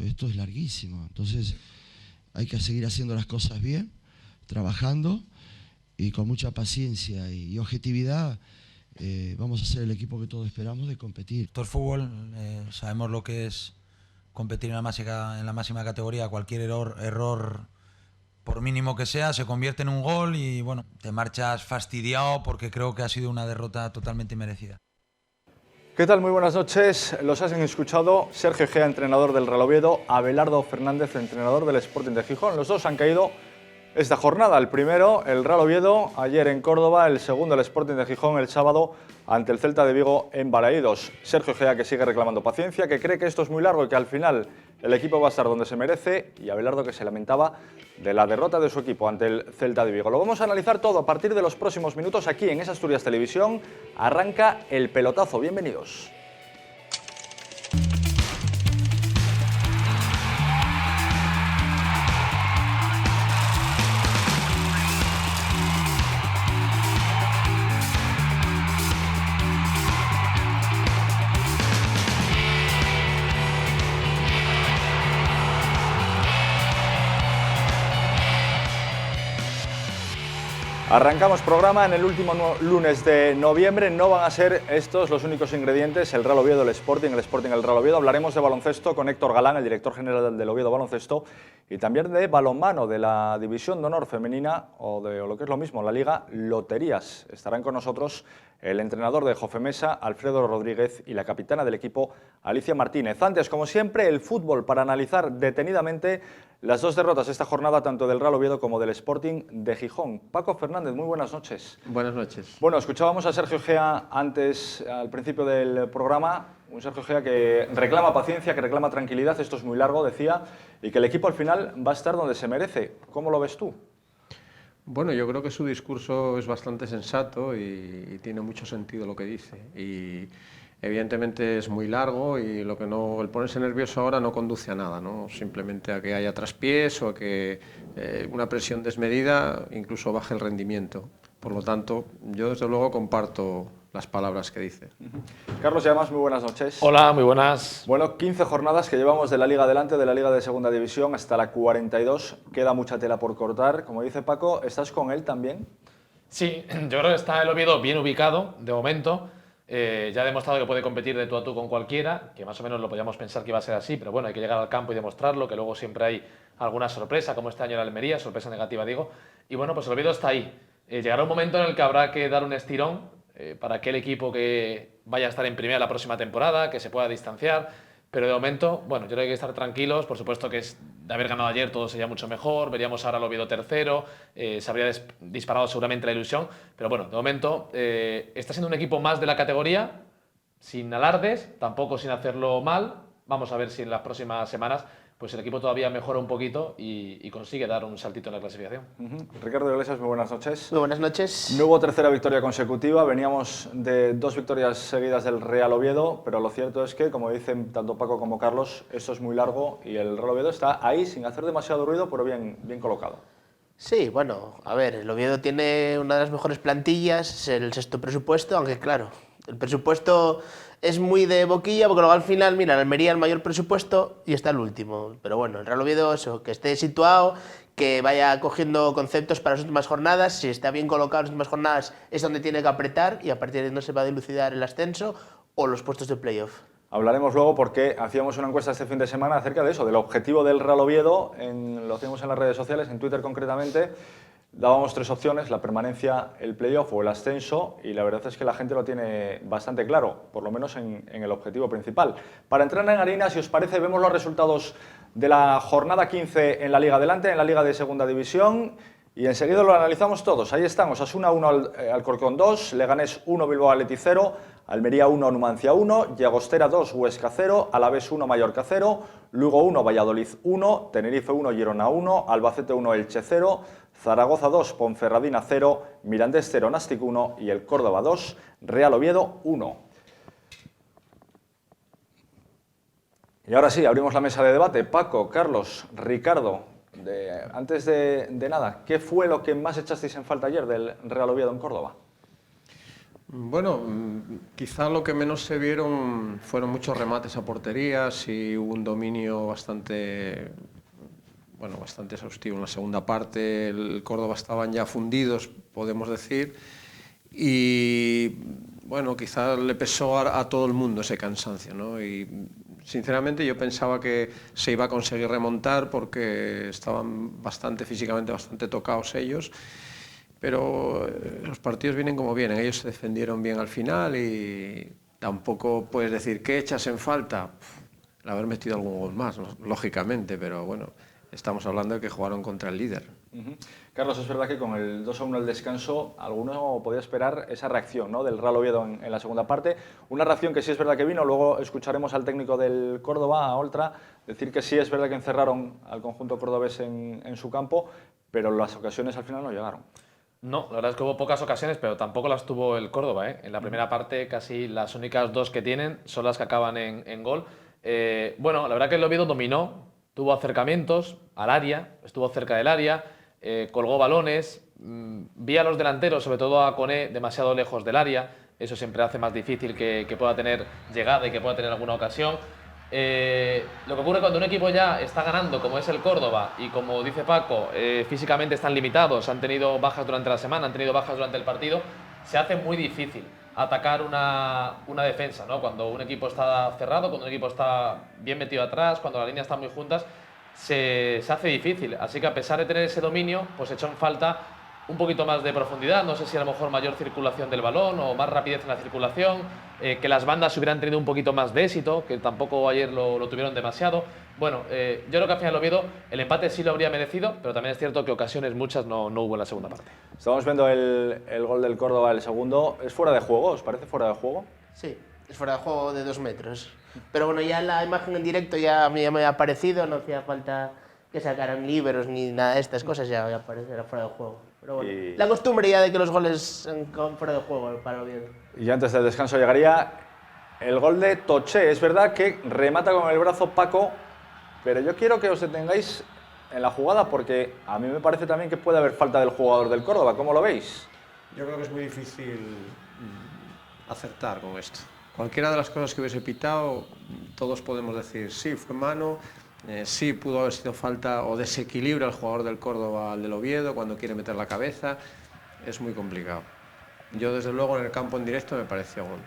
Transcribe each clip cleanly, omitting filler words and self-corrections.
esto es larguísimo. Entonces hay que seguir haciendo las cosas bien, trabajando y con mucha paciencia y objetividad. Vamos a ser el equipo que todos esperamos de competir. Esto es fútbol, sabemos lo que es competir en la máxima categoría. Cualquier error, por mínimo que sea, se convierte en un gol y bueno, te marchas fastidiado porque creo que ha sido una derrota totalmente inmerecida. ¿Qué tal? Muy buenas noches. Los has escuchado. Sergio Gea, entrenador del Real Oviedo, Abelardo Fernández, entrenador del Sporting de Gijón. Los dos han caído esta jornada. El primero, el Real Oviedo, ayer en Córdoba. El segundo, el Sporting de Gijón, el sábado, ante el Celta de Vigo en Balaídos. Sergio Gea, que sigue reclamando paciencia, que cree que esto es muy largo y que al final el equipo va a estar donde se merece. Y Abelardo, que se lamentaba de la derrota de su equipo ante el Celta de Vigo. Lo vamos a analizar todo a partir de los próximos minutos aquí en esa Asturias Televisión. Arranca el pelotazo. Bienvenidos. Arrancamos programa en el último lunes de noviembre. No van a ser estos los únicos ingredientes: el Real Oviedo, el Sporting, el Real Oviedo. Hablaremos de baloncesto con Héctor Galán, el director general del Oviedo Baloncesto, y también de balonmano, de la División de Honor Femenina o lo que es lo mismo, la Liga Loterías. Estarán con nosotros el entrenador de Jofemesa, Alfredo Rodríguez, y la capitana del equipo, Alicia Martínez. Antes, como siempre, el fútbol para analizar detenidamente las dos derrotas esta jornada, tanto del Real Oviedo como del Sporting de Gijón. Paco Fernández, muy buenas noches. Buenas noches. Bueno, escuchábamos a Sergio Gea antes, al principio del programa, un Sergio Gea que reclama paciencia, que reclama tranquilidad, esto es muy largo, decía, y que el equipo al final va a estar donde se merece. ¿Cómo lo ves tú? Bueno, yo creo que su discurso es bastante sensato y tiene mucho sentido lo que dice. Y evidentemente es muy largo y lo que no, el ponerse nervioso ahora no conduce a nada, ¿no? Simplemente a que haya traspiés o a que una presión desmedida incluso baje el rendimiento. Por lo tanto, yo desde luego comparto las palabras que dice. Carlos Llamas, muy buenas noches. Hola, muy buenas. Bueno, 15 jornadas que llevamos de la Liga Adelante, de la Liga de Segunda División hasta la 42. Queda mucha tela por cortar. Como dice Paco, ¿estás con él también? Sí, yo creo que está el Oviedo bien ubicado, de momento. Ya ha demostrado que puede competir de tú a tú con cualquiera, que más o menos lo podíamos pensar que iba a ser así, pero bueno, hay que llegar al campo y demostrarlo, que luego siempre hay alguna sorpresa, como este año en Almería, sorpresa negativa digo. Y bueno, pues el Oviedo está ahí. Llegará un momento en el que habrá que dar un estirón para aquel equipo que vaya a estar en primera la próxima temporada, que se pueda distanciar, pero de momento, bueno, yo creo que hay que estar tranquilos. Por supuesto que de haber ganado ayer todo sería mucho mejor, veríamos ahora al Oviedo tercero, se habría disparado seguramente la ilusión, pero bueno, de momento está siendo un equipo más de la categoría, sin alardes, tampoco sin hacerlo mal. Vamos a ver si en las próximas semanas pues el equipo todavía mejora un poquito y consigue dar un saltito en la clasificación. Ricardo Iglesias, muy buenas noches. Muy buenas noches. No hubo tercera victoria consecutiva, veníamos de 2 victorias seguidas del Real Oviedo, pero lo cierto es que, como dicen tanto Paco como Carlos, esto es muy largo y el Real Oviedo está ahí sin hacer demasiado ruido, pero bien colocado. Sí, bueno, a ver, el Oviedo tiene una de las mejores plantillas, es el sexto presupuesto, aunque claro, el presupuesto es muy de boquilla, porque luego al final, mira, el Almería el mayor presupuesto y está el último. Pero bueno, el Real Oviedo, eso, que esté situado, que vaya cogiendo conceptos para las últimas jornadas, si está bien colocado en las últimas jornadas es donde tiene que apretar y a partir de ahí no se va a dilucidar el ascenso o los puestos de playoff. Hablaremos luego porque hacíamos una encuesta este fin de semana acerca de eso, del objetivo del Real Oviedo, lo hacíamos en las redes sociales, en Twitter concretamente. Dábamos 3 opciones: la permanencia, el playoff o el ascenso, y la verdad es que la gente lo tiene bastante claro, por lo menos en el objetivo principal. Para entrar en harina, si os parece, vemos los resultados de la jornada 15 en la Liga Adelante, en la Liga de Segunda División, y enseguida lo analizamos todos. Ahí están: Osasuna 1, Alcorcón 2, Leganés 1, Bilbao Athletic 0, Almería 1, Numancia 1, Llagostera 2, Huesca 0, Alavés 1, Mallorca 0, Lugo 1, Valladolid 1, Tenerife 1, Girona 1, Albacete 1, Elche 0, Zaragoza 2, Ponferradina 0, Mirandés 0, Nástic 1 y el Córdoba 2, Real Oviedo 1. Y ahora sí, abrimos la mesa de debate. Paco, Carlos, Ricardo, antes de nada, ¿qué fue lo que más echasteis en falta ayer del Real Oviedo en Córdoba? Bueno, quizá lo que menos se vieron fueron muchos remates a porterías y hubo un dominio bastante exhaustivo en la segunda parte. El Córdoba estaban ya fundidos, podemos decir, y bueno, quizá le pesó a todo el mundo ese cansancio, ¿no? Y sinceramente yo pensaba que se iba a conseguir remontar porque estaban físicamente bastante tocados ellos. Pero los partidos vienen como vienen, ellos se defendieron bien al final y tampoco puedes decir ¿qué echas en falta? El haber metido algún gol más, lógicamente, pero bueno, estamos hablando de que jugaron contra el líder. Carlos, es verdad que con el 2-1 al descanso, alguno podía esperar esa reacción, ¿no?, del Real Oviedo en la segunda parte. Una reacción que sí es verdad que vino, luego escucharemos al técnico del Córdoba, a Oltra, decir que sí es verdad que encerraron al conjunto cordobés en su campo, pero las ocasiones al final no llegaron. No, la verdad es que hubo pocas ocasiones, pero tampoco las tuvo el Córdoba, ¿eh? En la primera parte casi las únicas dos que tienen son las que acaban en gol. Bueno, la verdad que el Oviedo dominó, tuvo acercamientos al área, estuvo cerca del área, colgó balones, vi a los delanteros, sobre todo a Koné, demasiado lejos del área. Eso siempre hace más difícil que pueda tener llegada y que pueda tener alguna ocasión. Lo que ocurre cuando un equipo ya está ganando, como es el Córdoba, y como dice Paco, físicamente están limitados, han tenido bajas durante la semana, han tenido bajas durante el partido, se hace muy difícil atacar una defensa, ¿no? Cuando un equipo está cerrado, cuando un equipo está bien metido atrás, cuando las líneas están muy juntas, se hace difícil. Así que a pesar de tener ese dominio, pues echó en falta un poquito más de profundidad, no sé si a lo mejor mayor circulación del balón o más rapidez en la circulación, que las bandas hubieran tenido un poquito más de éxito, que tampoco ayer lo tuvieron demasiado. Bueno, yo creo que al final Oviedo el empate sí lo habría merecido, pero también es cierto que ocasiones muchas no hubo en la segunda parte. Estamos viendo el gol del Córdoba, el segundo. ¿Es fuera de juego? ¿Os parece fuera de juego? Sí, es fuera de juego de 2 metros. Pero bueno, ya la imagen en directo ya me había parecido, no hacía falta que sacaran liberos ni nada de estas cosas, ya había parecido, era fuera de juego. Pero bueno, la costumbre ya de que los goles son fuera de juego para Oviedo. Y antes del descanso llegaría el gol de Toché. Es verdad que remata con el brazo Paco, pero yo quiero que os detengáis en la jugada porque a mí me parece también que puede haber falta del jugador del Córdoba. ¿Cómo lo veis? Yo creo que es muy difícil acertar con esto. Cualquiera de las cosas que hubiese pitado, todos podemos decir sí, fue mano, sí pudo haber sido falta o desequilibra el jugador del Córdoba al del Oviedo cuando quiere meter la cabeza. Es muy complicado. Yo desde luego en el campo en directo me pareció gol.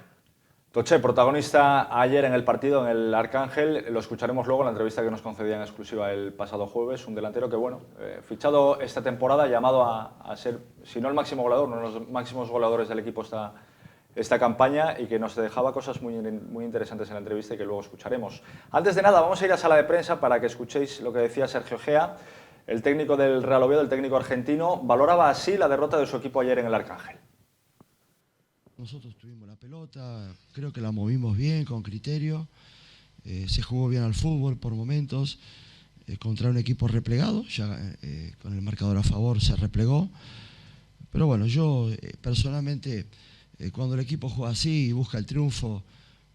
Toché, protagonista ayer en el partido en el Arcángel, lo escucharemos luego en la entrevista que nos concedía en exclusiva el pasado jueves, un delantero que, bueno, fichado esta temporada, llamado a ser, si no el máximo goleador, uno de los máximos goleadores del equipo esta campaña y que nos dejaba cosas muy interesantes en la entrevista y que luego escucharemos. Antes de nada, vamos a ir a sala de prensa para que escuchéis lo que decía Sergio Gea, el técnico del Real Oviedo, el técnico argentino, valoraba así la derrota de su equipo ayer en el Arcángel. Nosotros tuvimos la pelota, creo que la movimos bien, con criterio, se jugó bien al fútbol por momentos, contra un equipo replegado, ya con el marcador a favor se replegó, pero bueno, yo personalmente, cuando el equipo juega así y busca el triunfo,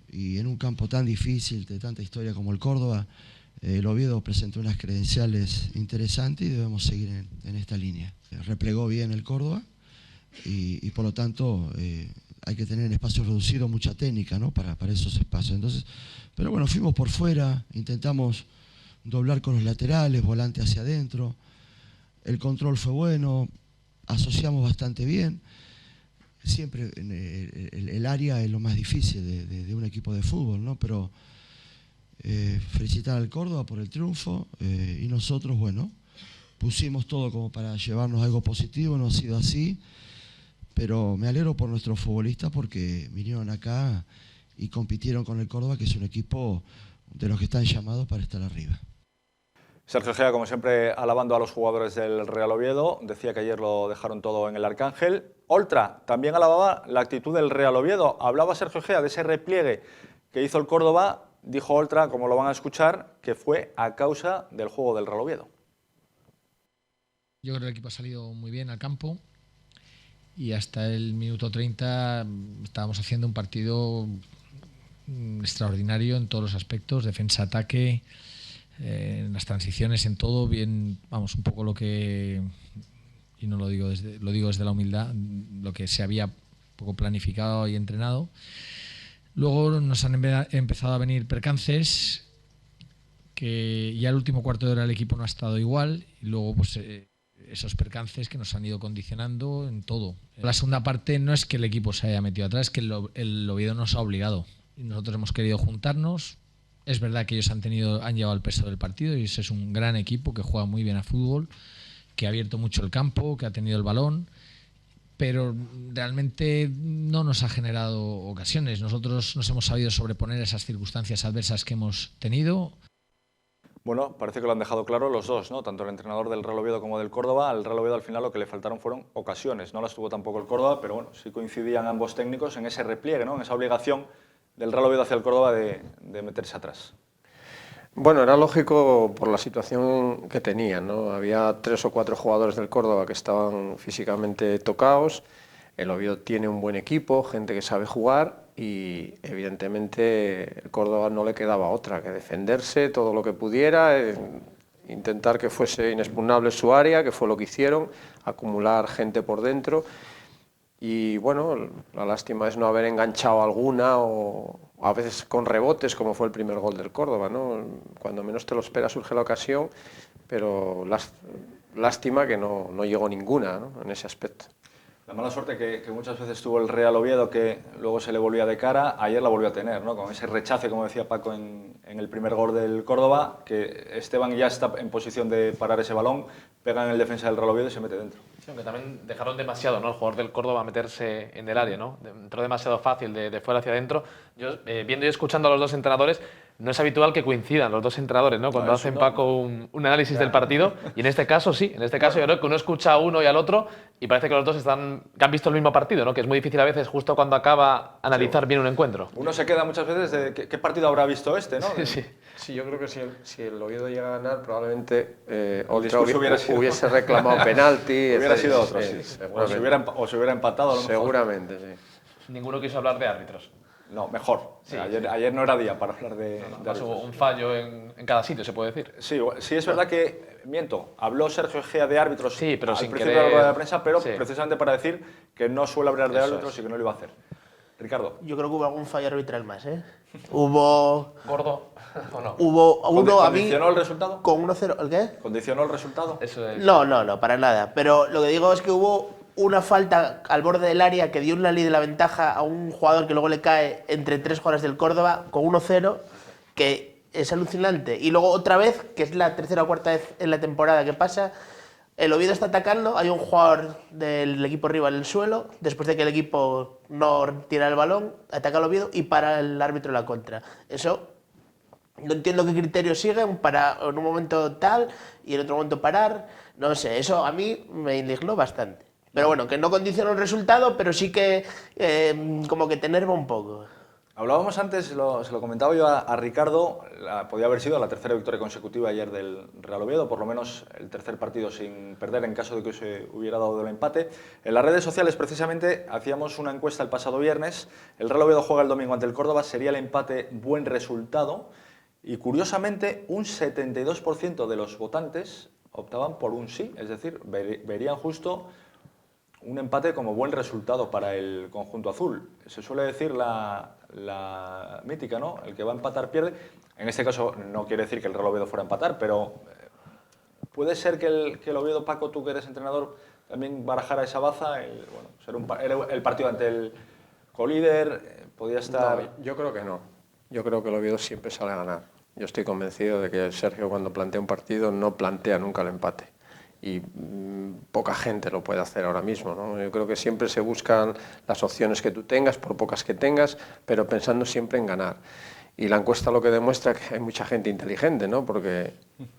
y en un campo tan difícil, de tanta historia como el Córdoba, el Oviedo presentó unas credenciales interesantes y debemos seguir en esta línea. Replegó bien el Córdoba y por lo tanto hay que tener en espacios reducidos mucha técnica, ¿no?, para esos espacios. Entonces, pero bueno, fuimos por fuera, intentamos doblar con los laterales, volante hacia adentro, el control fue bueno, asociamos bastante bien. Siempre el área es lo más difícil de un equipo de fútbol, ¿no? Pero felicitar al Córdoba por el triunfo y nosotros, bueno, pusimos todo como para llevarnos algo positivo, no ha sido así, pero me alegro por nuestros futbolistas porque vinieron acá y compitieron con el Córdoba, que es un equipo de los que están llamados para estar arriba. Sergio Gea, como siempre, alabando a los jugadores del Real Oviedo, decía que ayer lo dejaron todo en el Arcángel. Oltra también alababa la actitud del Real Oviedo. Hablaba Sergio Gea de ese repliegue que hizo el Córdoba. Dijo Oltra, como lo van a escuchar, que fue a causa del juego del Real Oviedo. Yo creo que el equipo ha salido muy bien al campo y hasta el minuto 30 estábamos haciendo un partido extraordinario en todos los aspectos, defensa-ataque, en las transiciones, en todo bien, vamos, un poco lo que, y no lo digo desde la humildad, lo que se había poco planificado y entrenado. Luego nos han empezado a venir percances, que ya el último cuarto de hora el equipo no ha estado igual, y luego pues esos percances que nos han ido condicionando en todo. La segunda parte no es que el equipo se haya metido atrás, es que el Oviedo nos ha obligado. Y nosotros hemos querido juntarnos. Es verdad que ellos han llevado el peso del partido y ese es un gran equipo que juega muy bien a fútbol, que ha abierto mucho el campo, que ha tenido el balón, pero realmente no nos ha generado ocasiones. Nosotros nos hemos sabido sobreponer a esas circunstancias adversas que hemos tenido. Bueno, parece que lo han dejado claro los dos, ¿no? Tanto el entrenador del Real Oviedo como del Córdoba. Al Real Oviedo al final lo que le faltaron fueron ocasiones. No las tuvo tampoco el Córdoba, pero bueno, sí coincidían ambos técnicos en ese repliegue, ¿no? En esa obligación del Real Oviedo hacia el Córdoba de meterse atrás. Bueno, era lógico por la situación que tenían, ¿no? Había 3 o 4 jugadores del Córdoba que estaban físicamente tocados. El Oviedo tiene un buen equipo, gente que sabe jugar y evidentemente el Córdoba no le quedaba otra que defenderse todo lo que pudiera, intentar que fuese inexpugnable su área, que fue lo que hicieron, acumular gente por dentro. Y bueno, la lástima es no haber enganchado alguna o a veces con rebotes, como fue el primer gol del Córdoba, ¿no? Cuando menos te lo esperas surge la ocasión, pero lástima que no llegó ninguna, ¿no? En ese aspecto. La mala suerte que muchas veces tuvo el Real Oviedo, que luego se le volvía de cara, ayer la volvió a tener, ¿no? Con ese rechace, como decía Paco, en el primer gol del Córdoba, que Esteban ya está en posición de parar ese balón, pega en el defensa del Real Oviedo y se mete dentro. Sí, aunque también dejaron demasiado, ¿no? El jugador del Córdoba meterse en el área, ¿no? Entró demasiado fácil de fuera hacia adentro. Yo, viendo y escuchando a los dos entrenadores, no es habitual que coincidan los dos entrenadores, ¿no? Cuando hacen, Paco, un análisis del partido. Y en este caso sí, en este caso yo creo que uno escucha a uno y al otro y parece que los dos que han visto el mismo partido, ¿no? Que es muy difícil a veces, justo cuando acaba, analizar bien un encuentro. Uno se queda muchas veces de qué partido habrá visto este, ¿no? Sí. Sí, yo creo que si el Oviedo llega a ganar, probablemente otro hubiese reclamado penalti. Hubiera sido otro, sí. O se hubiera empatado a lo mejor. Seguramente, sí. Ninguno quiso hablar de árbitros. No, mejor. Sí, ayer no era día para hablar de árbitros. Hubo un fallo en cada sitio, se puede decir. Sí, es verdad que, miento, habló Sergio Egea de árbitros pero al sin principio de la rueda de prensa, pero precisamente para decir que no suele hablar de árbitros y que no lo iba a hacer. Ricardo. Yo creo que hubo algún fallo arbitral más, ¿eh? Hubo... ¿Gordo o no? Hubo uno a mí... ¿Condicionó el resultado? Con 1-0, ¿el qué? ¿Condicionó el resultado? Eso es. No, para nada. Pero lo que digo es que hubo una falta al borde del área que dio una ley de la ventaja a un jugador que luego le cae entre 3 jugadores del Córdoba con 1-0, que es alucinante. Y luego otra vez, que es la tercera o cuarta vez en la temporada que pasa, el Oviedo está atacando, hay un jugador del equipo rival en el suelo, después de que el equipo no tira el balón, ataca al Oviedo y para el árbitro la contra. Eso, no entiendo qué criterios siguen para en un momento tal y en otro momento parar, no sé, eso a mí me indignó bastante. Pero bueno, que no condiciona el resultado, pero sí que como que te enerva un poco. Hablábamos antes, se lo comentaba yo a Ricardo, podía haber sido la tercera victoria consecutiva ayer del Real Oviedo, por lo menos el tercer partido sin perder en caso de que se hubiera dado el empate. En las redes sociales precisamente hacíamos una encuesta el pasado viernes, el Real Oviedo juega el domingo ante el Córdoba, sería el empate buen resultado y curiosamente un 72% de los votantes optaban por un sí, es decir, verían justo un empate como buen resultado para el conjunto azul. Se suele decir la mítica, ¿no? El que va a empatar pierde. En este caso no quiere decir que el Real Oviedo fuera a empatar, pero puede ser que el Oviedo, Paco, tú que eres entrenador, también barajara esa baza, el partido ante el colíder, podía estar... No, yo creo que no. Yo creo que el Oviedo siempre sale a ganar. Yo estoy convencido de que Sergio, cuando plantea un partido, no plantea nunca el empate. Y poca gente lo puede hacer ahora mismo, ¿no? Yo creo que siempre se buscan las opciones que tú tengas, por pocas que tengas, pero pensando siempre en ganar. Y la encuesta lo que demuestra es que hay mucha gente inteligente, ¿no? Porque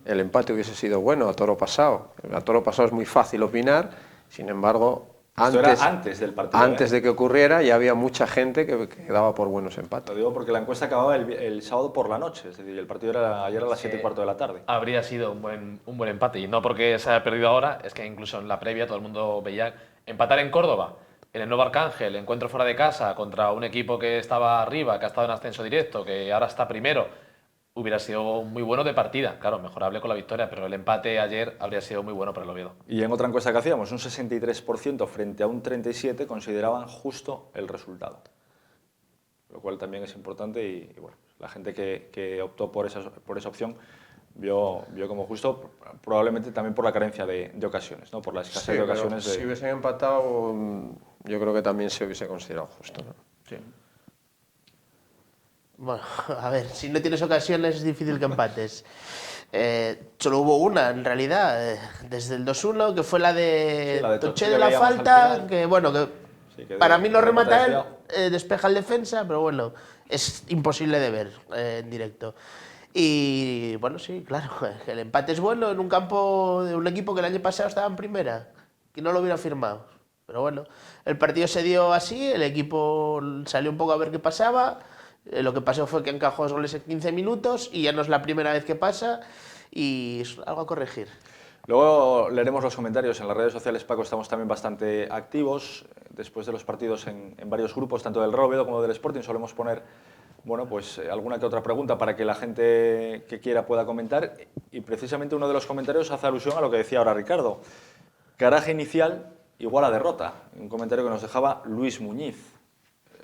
el empate hubiese sido bueno a toro pasado. A toro pasado es muy fácil opinar, sin embargo, antes del partido, antes de que ocurriera ya había mucha gente que daba por buenos empates. Lo digo porque la encuesta acababa el sábado por la noche, es decir, el partido era ayer a las 7:15 de la tarde. Habría sido un buen empate, y no porque se haya perdido ahora, es que incluso en la previa todo el mundo veía empatar en Córdoba, en el Nuevo Arcángel, encuentro fuera de casa contra un equipo que estaba arriba, que ha estado en ascenso directo, que ahora está primero. hubiera sido muy bueno de partida. Claro, mejorable con la victoria, pero el empate ayer habría sido muy bueno para el Oviedo. Y en otra encuesta que hacíamos, un 63% frente a un 37% consideraban justo el resultado. Lo cual también es importante y bueno, la gente que optó por esa opción vio como justo, probablemente también por la carencia de ocasiones, ¿no? Por la escasez de ocasiones. Si hubiesen empatado, yo creo que también se hubiese considerado justo, ¿no? Sí. Bueno, a ver, si no tienes ocasiones es difícil que empates. Solo hubo una, en realidad, desde el 2-1, que fue la de, Sí, la de Toché Toché de la que veíamos al falta, final. que bueno, que Sí, que para mí no remate remata él, desviado. despeja el defensa, pero bueno, es imposible de ver en directo. Y bueno, sí, claro, el empate es bueno en un campo de un equipo que el año pasado estaba en primera, que no lo hubiera firmado. Pero bueno, el partido se dio así, el equipo salió un poco a ver qué pasaba. Lo que pasó fue que encajó 2 goles en 15 minutos y ya no es la primera vez que pasa y es algo a corregir. Luego leeremos los comentarios en las redes sociales, Paco, estamos también bastante activos. Después de los partidos en varios grupos, tanto del Real Oviedo como del Sporting, solemos poner bueno, pues alguna que otra pregunta para que la gente que quiera pueda comentar. Y precisamente uno de los comentarios hace alusión a lo que decía ahora Ricardo. Caraje inicial igual a derrota. Un comentario que nos dejaba Luis Muñiz.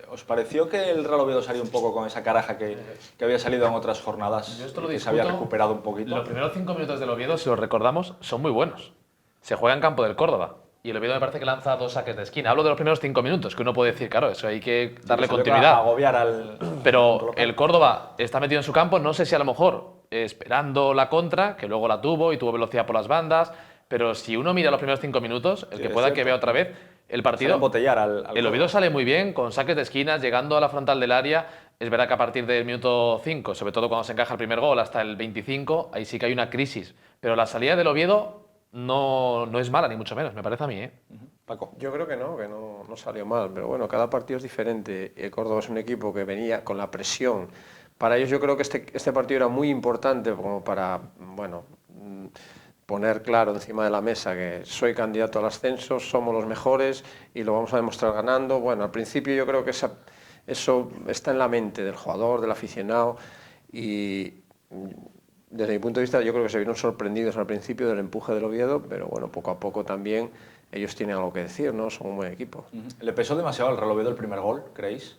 ¿Os pareció que el Real Oviedo salió un poco con esa caraja que había salido en otras jornadas? Yo esto lo y que se había discuto. recuperado un poquito. Los primeros 5 minutos del Oviedo, si los recordamos, son muy buenos. Se juega en campo del Córdoba. Y el Oviedo me parece que lanza 2 saques de esquina. Hablo de los primeros 5 minutos, que uno puede decir, claro, eso hay que darle Salió continuidad. A agobiar al Pero el Córdoba está metido en su campo, no sé si a lo mejor esperando la contra, que luego la tuvo y tuvo velocidad por las bandas, pero si uno mira los primeros 5 minutos, el Sí, que es pueda que cierto. vea otra vez el partido, embotellar al el Oviedo Córdoba. sale muy bien con saques de esquinas, llegando a la frontal del área. Es verdad que a partir del minuto 5, sobre todo cuando se encaja el primer gol, hasta el 25, ahí sí que hay una crisis. Pero la salida del Oviedo no es mala, ni mucho menos, me parece a mí, ¿eh? Paco. Yo creo que no salió mal, pero bueno, cada partido es diferente. El Córdoba es un equipo que venía con la presión. Para ellos yo creo que este partido era muy importante como para, bueno, poner claro encima de la mesa que soy candidato al ascenso, somos los mejores y lo vamos a demostrar ganando. Bueno, al principio yo creo que eso está en la mente del jugador, del aficionado y desde mi punto de vista yo creo que se vieron sorprendidos al principio del empuje del Oviedo, pero bueno, poco a poco también ellos tienen algo que decir, ¿no? Son un buen equipo. ¿Le pesó demasiado al Real Oviedo el primer gol, creéis?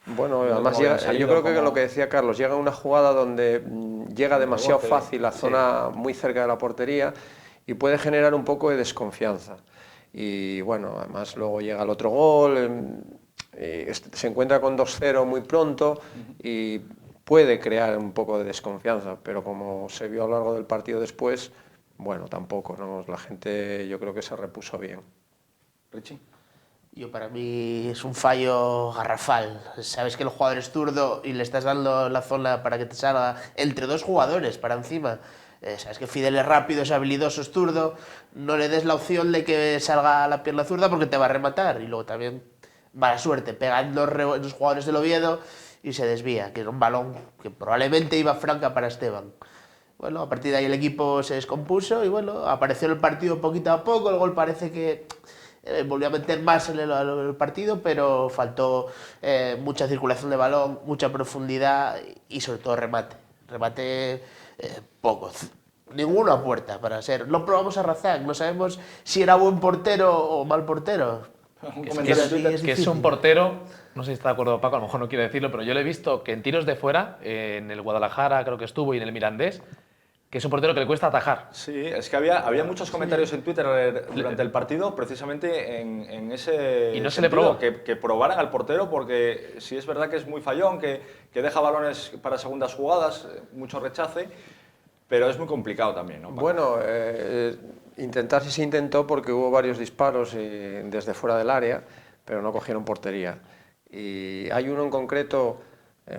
Bueno, No, además no habían salido yo creo que como- lo que decía Carlos, llega una jugada donde llega demasiado rebote, fácil la sí. zona muy cerca de la portería y puede generar un poco de desconfianza. Y bueno, además luego llega el otro gol, se encuentra con 2-0 muy pronto y puede crear un poco de desconfianza, pero como se vio a lo largo del partido después, bueno, tampoco, ¿no? La gente yo creo que se repuso bien. Richie. Yo para mí es un fallo garrafal. Sabes que el jugador es zurdo y le estás dando la zona para que te salga entre 2 jugadores para encima. Sabes que Fidel es rápido, es habilidoso, es zurdo. No le des la opción de que salga la pierna zurda porque te va a rematar. Y luego también mala suerte, pegan los jugadores del Oviedo y se desvía, que era un balón que probablemente iba franca para Esteban. Bueno, a partir de ahí el equipo se descompuso y bueno, apareció el partido poquito a poco, el gol parece que volvió a meter más en el partido, pero faltó mucha circulación de balón, mucha profundidad y sobre todo remate. Remate poco, ninguno a puerta para ser. No probamos a Razak, no sabemos si era buen portero o mal portero. Un Que comentario en es, Twitter. que es un portero, no sé si está de acuerdo Paco, a lo mejor no quiere decirlo, pero yo le he visto que en tiros de fuera, en el Guadalajara creo que estuvo y en el Mirandés, que es un portero que le cuesta atajar. Sí, es que había muchos comentarios en Twitter durante el partido precisamente en ese Y no se le sentido, probó. que probaran al portero porque sí es verdad que es muy fallón, que deja balones para segundas jugadas, mucho rechace, pero es muy complicado también, ¿no, Paco? Bueno, intentar sí se intentó porque hubo varios disparos desde fuera del área, pero no cogieron portería. Y hay uno en concreto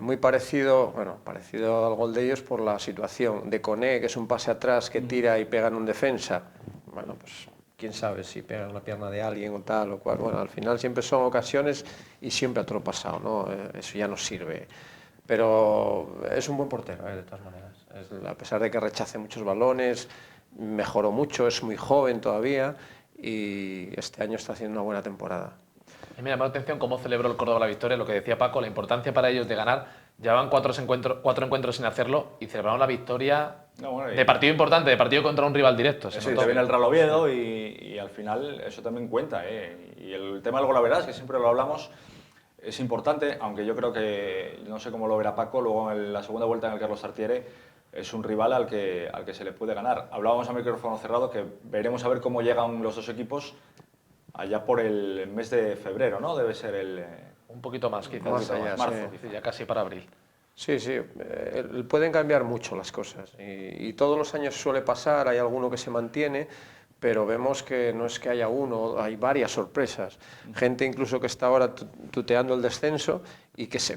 muy parecido, bueno, parecido al gol de ellos por la situación de Koné, que es un pase atrás que tira y pega en un defensa. Bueno, pues quién sabe si pega en la pierna de alguien o tal o cual. Bueno, al final siempre son ocasiones y siempre a toro pasado, ¿no? Eso ya no sirve. Pero es un buen portero, de todas maneras. A pesar de que rechace muchos balones, mejoró mucho, es muy joven todavía y este año está haciendo una buena temporada. Y me llamó la atención cómo celebró el Córdoba la victoria, lo que decía Paco, la importancia para ellos de ganar. Llevaban cuatro encuentros sin hacerlo y celebraron la victoria bueno, de partido importante, de partido contra un rival directo. Sí, te viene el Real Oviedo y al final eso también cuenta. Y el tema del golaveras, que siempre lo hablamos, es importante, aunque yo creo que, no sé cómo lo verá Paco, luego en la segunda vuelta en el Carlos Tartiere es un rival al que se le puede ganar. Hablábamos a micrófono cerrado que veremos a ver cómo llegan los dos equipos allá por el mes de febrero, ¿no? Debe ser el... Un poquito más, quizás. Más allá, marzo, sí. ya casi para abril. Sí, pueden cambiar mucho las cosas y todos los años suele pasar, hay alguno que se mantiene, pero vemos que no es que haya uno, hay varias sorpresas. Gente incluso que está ahora tuteando el descenso y que se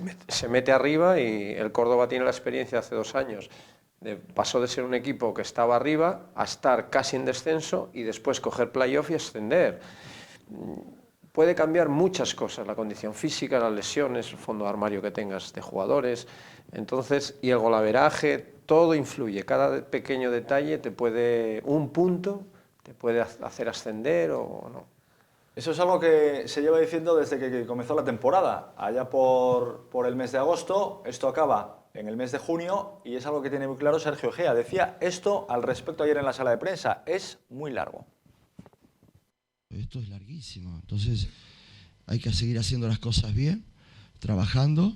mete arriba, y el Córdoba tiene la experiencia hace 2 años. Pasó de ser un equipo que estaba arriba a estar casi en descenso y después coger playoff y ascender. Puede cambiar muchas cosas, la condición física, las lesiones, el fondo de armario que tengas de jugadores, entonces, y el golaveraje, todo influye, cada pequeño detalle un punto te puede hacer ascender o no. Eso es algo que se lleva diciendo desde que comenzó la temporada, allá por el mes de agosto. Esto acaba en el mes de junio y es algo que tiene muy claro Sergio Egea. Decía esto al respecto ayer en la sala de prensa, es muy largo. Esto es larguísimo, entonces hay que seguir haciendo las cosas bien, trabajando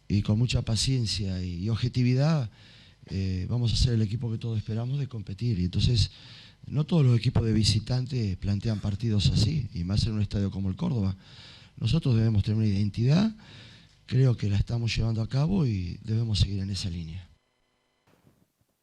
y con mucha paciencia y objetividad. Vamos a ser el equipo que todos esperamos de competir, y entonces no todos los equipos de visitantes plantean partidos así, y más en un estadio como el Córdoba. Nosotros debemos tener una identidad, creo que la estamos llevando a cabo y debemos seguir en esa línea.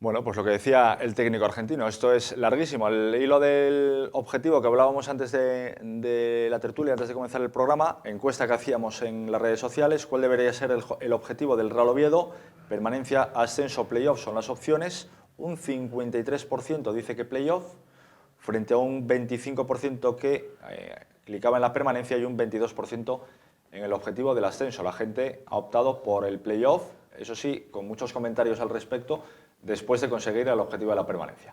Bueno, pues lo que decía el técnico argentino, esto es larguísimo. El hilo del objetivo que hablábamos antes de la tertulia, antes de comenzar el programa, encuesta que hacíamos en las redes sociales, ¿cuál debería ser el objetivo del Real Oviedo? Permanencia, ascenso, playoff son las opciones. Un 53% dice que playoff, frente a un 25% que clicaba en la permanencia y un 22% en el objetivo del ascenso. La gente ha optado por el playoff, eso sí, con muchos comentarios al respecto, después de conseguir el objetivo de la permanencia.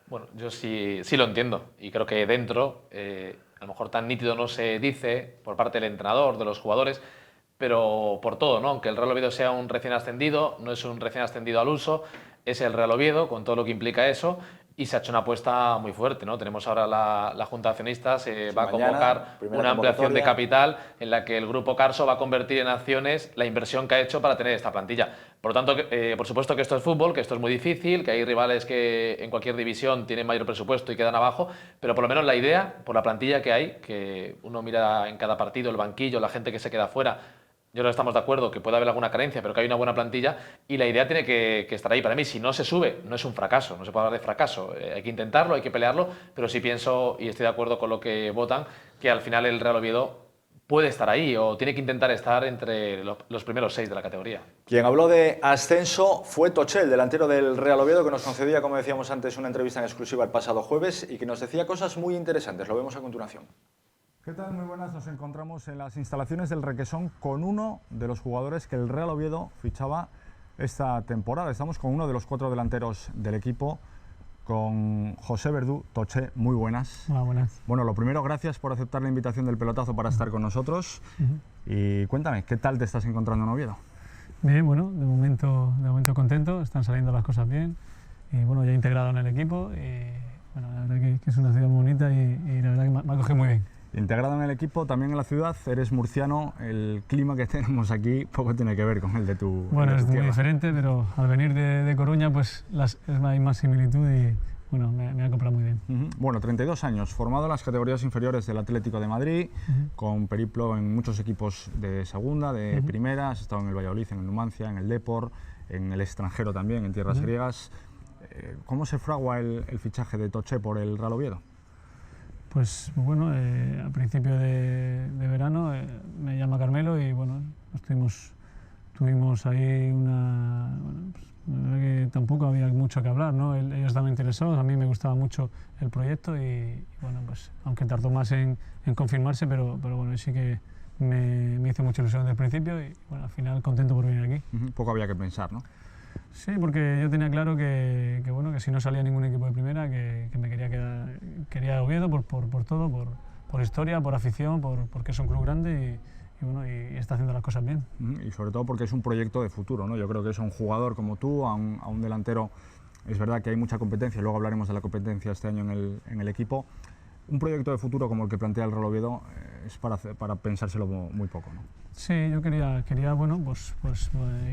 Bueno, yo sí lo entiendo y creo que dentro, a lo mejor tan nítido no se dice por parte del entrenador, de los jugadores, pero por todo, ¿no? Aunque el Real Oviedo sea un recién ascendido, no es un recién ascendido al uso, es el Real Oviedo con todo lo que implica eso, y se ha hecho una apuesta muy fuerte, ¿no? Tenemos ahora la Junta de Accionistas, va a convocar una ampliación de capital en la que el Grupo Carso va a convertir en acciones la inversión que ha hecho para tener esta plantilla. Por lo tanto, por supuesto que esto es fútbol, que esto es muy difícil, que hay rivales que en cualquier división tienen mayor presupuesto y quedan abajo, pero por lo menos la idea, por la plantilla que hay, que uno mira en cada partido, el banquillo, la gente que se queda fuera. Yo creo que estamos de acuerdo que puede haber alguna carencia, pero que hay una buena plantilla y la idea tiene que estar ahí. Para mí, si no se sube, no es un fracaso, no se puede hablar de fracaso. Hay que intentarlo, hay que pelearlo, pero sí pienso, y estoy de acuerdo con lo que votan, que al final el Real Oviedo puede estar ahí o tiene que intentar estar entre los primeros 6 de la categoría. Quien habló de ascenso fue Toché, el delantero del Real Oviedo, que nos concedía, como decíamos antes, una entrevista en exclusiva el pasado jueves y que nos decía cosas muy interesantes. Lo vemos a continuación. ¿Qué tal? Muy buenas. Nos encontramos en las instalaciones del Requesón con uno de los jugadores que el Real Oviedo fichaba esta temporada. Estamos con uno de los 4 delanteros del equipo, con José Verdú. Toché, muy buenas. Hola, buenas. Bueno, lo primero, gracias por aceptar la invitación del pelotazo para estar con nosotros. Y cuéntame, ¿qué tal te estás encontrando en Oviedo? Bien, bueno, de momento contento, están saliendo las cosas bien. Y bueno, ya integrado en el equipo. Y bueno, la verdad que es una ciudad muy bonita y la verdad que me ha cogido muy bien. Integrado en el equipo, también en la ciudad, eres murciano, el clima que tenemos aquí poco tiene que ver con el de tu Bueno, es muy tierra. diferente, pero al venir de Coruña pues hay más similitud y bueno, me ha acoplado muy bien. Bueno, 32 años, formado en las categorías inferiores del Atlético de Madrid, con periplo en muchos equipos de segunda, de primera, has estado en el Valladolid, en el Numancia, en el Depor, en el extranjero también, en tierras griegas. ¿Cómo se fragua el fichaje de Toché por el Real Oviedo? Pues bueno, a principio de verano me llama Carmelo y bueno, tuvimos ahí una... Bueno, pues, la verdad que tampoco había mucho que hablar, ¿no? Ellos estaban interesados, a mí me gustaba mucho el proyecto y bueno, pues aunque tardó más en confirmarse, pero bueno, sí que me hizo mucha ilusión desde el principio y bueno, al final contento por venir aquí. Poco había que pensar, ¿no? Sí, porque yo tenía claro que si no salía ningún equipo de primera, que me quería Oviedo por todo, por historia, por afición, porque es un club grande bueno, y está haciendo las cosas bien. Y sobre todo porque es un proyecto de futuro, ¿no? Yo creo que es a un jugador como tú, a un delantero, es verdad que hay mucha competencia, luego hablaremos de la competencia este año en el equipo. Un proyecto de futuro como el que plantea el Real Oviedo es para pensárselo muy poco, ¿no? Sí, yo quería bueno, pues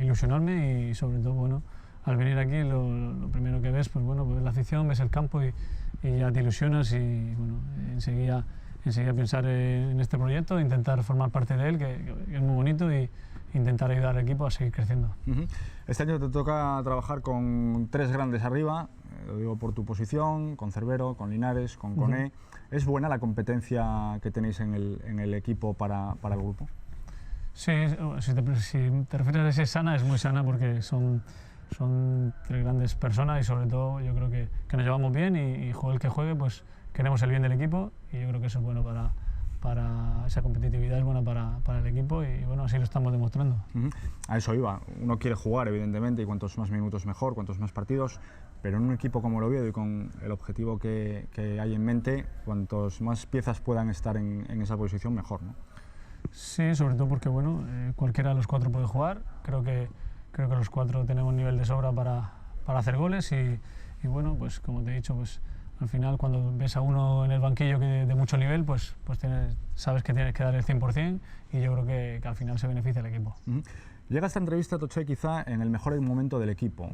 ilusionarme y sobre todo, bueno, al venir aquí lo primero que ves, pues bueno, pues la afición, ves el campo y ya te ilusionas y bueno, enseguida pensar en este proyecto, intentar formar parte de él, que es muy bonito, y intentar ayudar al equipo a seguir creciendo. Este año te toca trabajar con 3 grandes arriba, lo digo por tu posición, con Cervero, con Linares, con Koné. ¿Es buena la competencia que tenéis en el equipo para el grupo? Sí, si te refieres a ser sana, es muy sana porque son 3 grandes personas y sobre todo yo creo que nos llevamos bien y juegue el que juegue, pues queremos el bien del equipo y yo creo que eso es bueno para esa competitividad, es buena para el equipo y bueno, así lo estamos demostrando. A eso iba, uno quiere jugar evidentemente y cuantos más minutos mejor, cuantos más partidos, pero en un equipo como el Oviedo y con el objetivo que hay en mente, cuantos más piezas puedan estar en esa posición mejor, ¿no? Sí, sobre todo porque bueno, cualquiera de los 4 puede jugar, creo que los 4 tenemos nivel de sobra para hacer goles y bueno, pues como te he dicho, pues al final cuando ves a uno en el banquillo de mucho nivel, pues sabes que tienes que dar el 100% y yo creo que al final se beneficia el equipo. Llega esta entrevista, Toche, quizá en el mejor momento del equipo.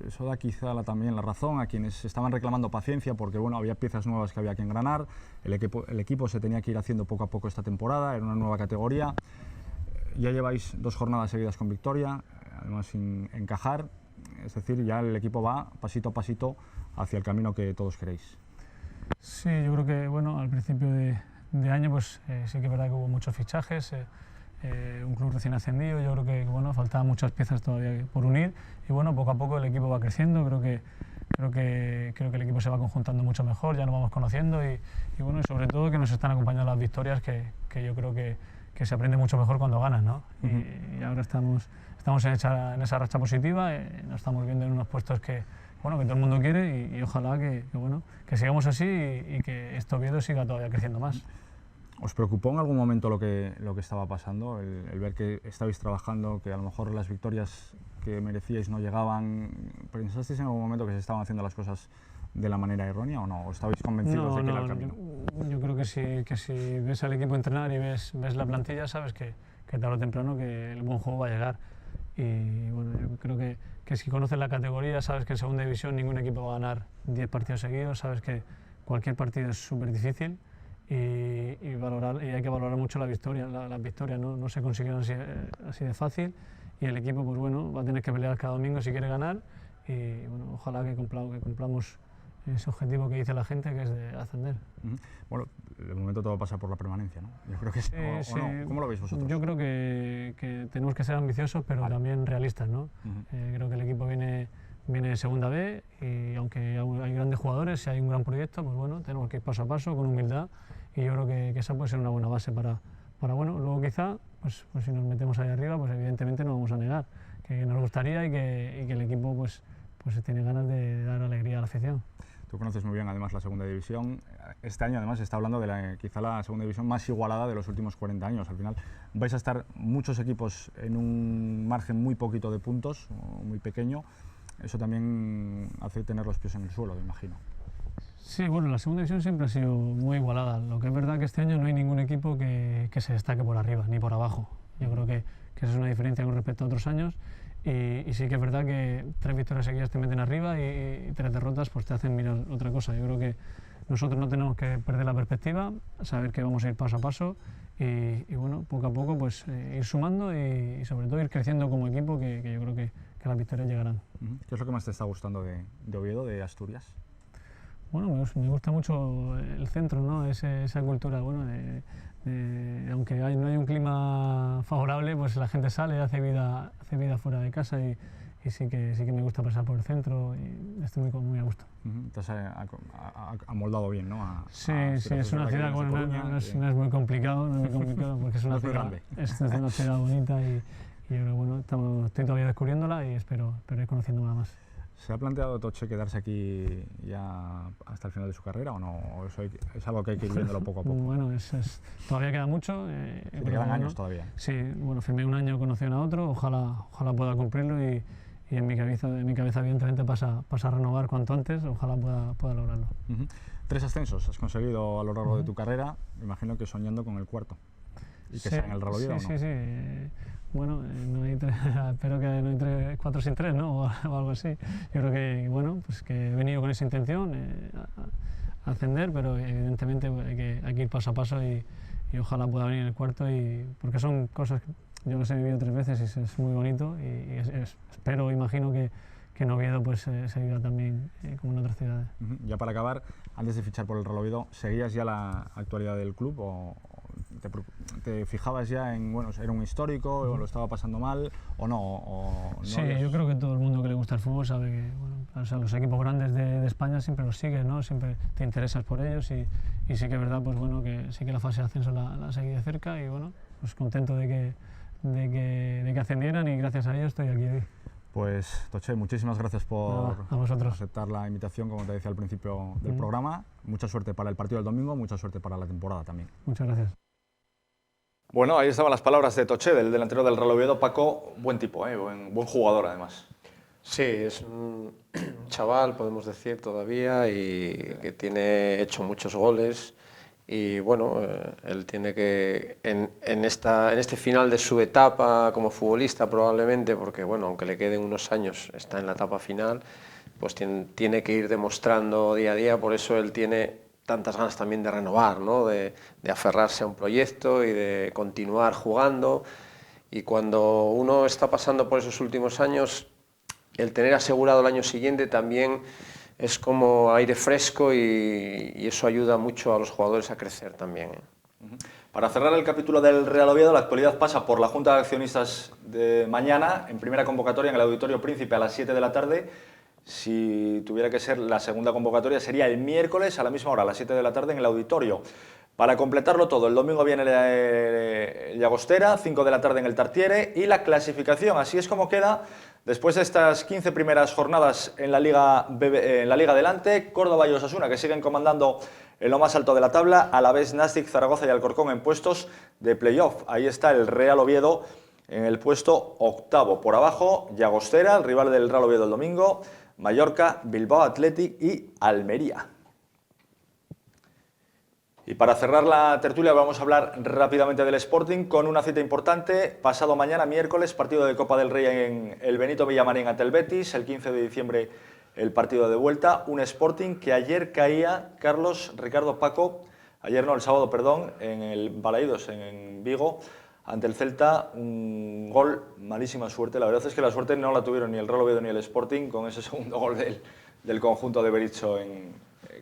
Eso da quizá también la razón a quienes estaban reclamando paciencia porque bueno, había piezas nuevas que había que engranar, el equipo se tenía que ir haciendo poco a poco esta temporada, era una nueva categoría. Ya lleváis 2 jornadas seguidas con victoria, además sin encajar, es decir, ya el equipo va pasito a pasito hacia el camino que todos queréis. Sí, yo creo que bueno, al principio de año pues sí que es verdad que hubo muchos fichajes, un club recién ascendido, yo creo que bueno, faltaban muchas piezas todavía por unir y bueno, poco a poco el equipo va creciendo, creo que el equipo se va conjuntando mucho mejor, ya nos vamos conociendo y bueno, y sobre todo que nos están acompañando las victorias que yo creo que se aprende mucho mejor cuando ganas, ¿no? Y ahora estamos en esa racha positiva, nos estamos viendo en unos puestos que todo el mundo quiere y ojalá que sigamos así y que este Oviedo siga todavía creciendo más. ¿Os preocupó en algún momento lo que estaba pasando, el ver que estabais trabajando, que a lo mejor las victorias que merecíais no llegaban? ¿Pensasteis en algún momento que se estaban haciendo las cosas de la manera errónea o no? ¿O estabais convencidos de que era el camino? Yo creo que si ves al equipo entrenar y ves la plantilla, sabes que tarde o temprano que el buen juego va a llegar. Y bueno, yo creo que si conoces la categoría, sabes que en segunda división ningún equipo va a ganar 10 partidos seguidos, sabes que cualquier partido es súper difícil y hay que valorar mucho las victorias, no se consiguen así de fácil y el equipo pues bueno, va a tener que pelear cada domingo si quiere ganar y bueno, ojalá que cumplamos ese objetivo que dice la gente, que es de ascender. Bueno, de momento todo pasa por la permanencia, ¿no? Yo creo que sí. ¿O no? ¿Cómo lo veis vosotros? Yo creo que tenemos que ser ambiciosos, pero también realistas, ¿no? Creo que el equipo viene de segunda B y aunque hay grandes jugadores, si hay un gran proyecto, pues bueno, tenemos que ir paso a paso, con humildad y yo creo que esa puede ser una buena base para bueno, luego quizá, pues si nos metemos ahí arriba, pues evidentemente no vamos a negar, que nos gustaría y que el equipo pues tiene ganas de dar alegría a la afición. Tú conoces muy bien además la segunda división. Este año además se está hablando de quizá la segunda división más igualada de los últimos 40 años. Al final vais a estar muchos equipos en un margen muy poquito de puntos, muy pequeño. Eso también hace tener los pies en el suelo, me imagino. Sí, bueno, la segunda división siempre ha sido muy igualada. Lo que es verdad que este año no hay ningún equipo que se destaque por arriba ni por abajo. Yo creo que esa es una diferencia con respecto a otros años. Y sí que es verdad que 3 victorias seguidas te meten arriba y 3 derrotas pues te hacen mirar otra cosa. Yo creo que nosotros no tenemos que perder la perspectiva, saber que vamos a ir paso a paso y bueno, poco a poco pues ir sumando y sobre todo ir creciendo como equipo, que yo creo que las victorias llegarán. ¿Qué es lo que más te está gustando de Oviedo, de Asturias? Bueno, me gusta mucho el centro, ¿no? Esa cultura, bueno, aunque no hay un clima favorable, pues la gente sale, hace vida fuera de casa y sí que me gusta pasar por el centro y estoy muy a gusto. Te has amoldado bien, ¿no? Sí, es una ciudad, bueno, no es muy complicado, porque es una ciudad bonita y yo creo, bueno, estoy todavía descubriéndola y espero ir conociéndola más. ¿Se ha planteado Toche quedarse aquí ya hasta el final de su carrera o no? ¿O eso es algo que hay que ir viéndolo poco a poco? Bueno, todavía queda mucho. ¿Te quedan años todavía? Sí, bueno, firmé un año con opción a otro, ojalá pueda cumplirlo y en mi cabeza evidentemente pasa a renovar cuanto antes, ojalá pueda lograrlo. 3 ascensos has conseguido a lo largo de tu carrera, me imagino que soñando con el 4. ¿Y que sea en el Real Oviedo o no? Sí. Bueno, espero que no hay 4 sin 3, ¿no? O algo así. Yo creo que, bueno, pues que he venido con esa intención, a ascender, pero evidentemente hay que ir paso a paso y ojalá pueda venir el 4, porque son cosas que yo los he vivido 3 veces y es muy bonito y espero, imagino que en Oviedo pues, se viva también como en otras ciudades. Ya para acabar, antes de fichar por el Real Oviedo, ¿seguías ya la actualidad del club o te fijabas ya en, bueno, era un histórico o lo estaba pasando mal o no? Sí, yo creo que todo el mundo que le gusta el fútbol sabe que, bueno, o sea, los equipos grandes de España siempre los sigues, ¿no? Siempre te interesas por ellos y sí que es verdad, pues bueno, que sí que la fase de ascenso la seguí de cerca y bueno, pues contento de que ascendieran y gracias a ellos estoy aquí hoy. Pues Toche, muchísimas gracias por vosotros. aceptar la invitación, como te decía al principio del programa. Mucha suerte para el partido del domingo, mucha suerte para la temporada también. Muchas gracias. Bueno, ahí estaban las palabras de Toche, del delantero del Real Oviedo. Paco, buen tipo, buen jugador además. Sí, es un chaval, podemos decir, todavía, y que tiene hecho muchos goles. Y bueno, él tiene que, en este final de su etapa como futbolista probablemente, porque bueno, aunque le queden unos años, está en la etapa final, pues tiene que ir demostrando día a día, por eso él tiene tantas ganas también de renovar, ¿no? de aferrarse a un proyecto y de continuar jugando. Y cuando uno está pasando por esos últimos años, el tener asegurado el año siguiente también es como aire fresco y eso ayuda mucho a los jugadores a crecer también. Para cerrar el capítulo del Real Oviedo, la actualidad pasa por la Junta de Accionistas de mañana, en primera convocatoria en el Auditorio Príncipe a las 7 de la tarde. Si tuviera que ser la segunda convocatoria, sería el miércoles a la misma hora, a las 7 de la tarde en el Auditorio. Para completarlo todo, el domingo viene el Llagostera, 5 de la tarde en el Tartiere, y la clasificación. Así es como queda después de estas 15 primeras jornadas en la Liga Adelante. Córdoba y Osasuna, que siguen comandando en lo más alto de la tabla, a la vez Nástic, Zaragoza y Alcorcón en puestos de playoff. Ahí está el Real Oviedo en el puesto 8º. Por abajo, Llagostera, el rival del Real Oviedo el domingo, Mallorca, Bilbao Athletic y Almería. Y para cerrar la tertulia vamos a hablar rápidamente del Sporting con una cita importante. Pasado mañana, miércoles, partido de Copa del Rey en el Benito Villamarín ante el Betis. El 15 de diciembre el partido de vuelta. Un Sporting que ayer caía, Carlos, Ricardo, Paco, ayer no, el sábado, perdón, en el Balaídos, en Vigo, ante el Celta. Un gol, malísima suerte. La verdad es que la suerte no la tuvieron ni el Real Oviedo ni el Sporting con ese segundo gol del conjunto de Berizzo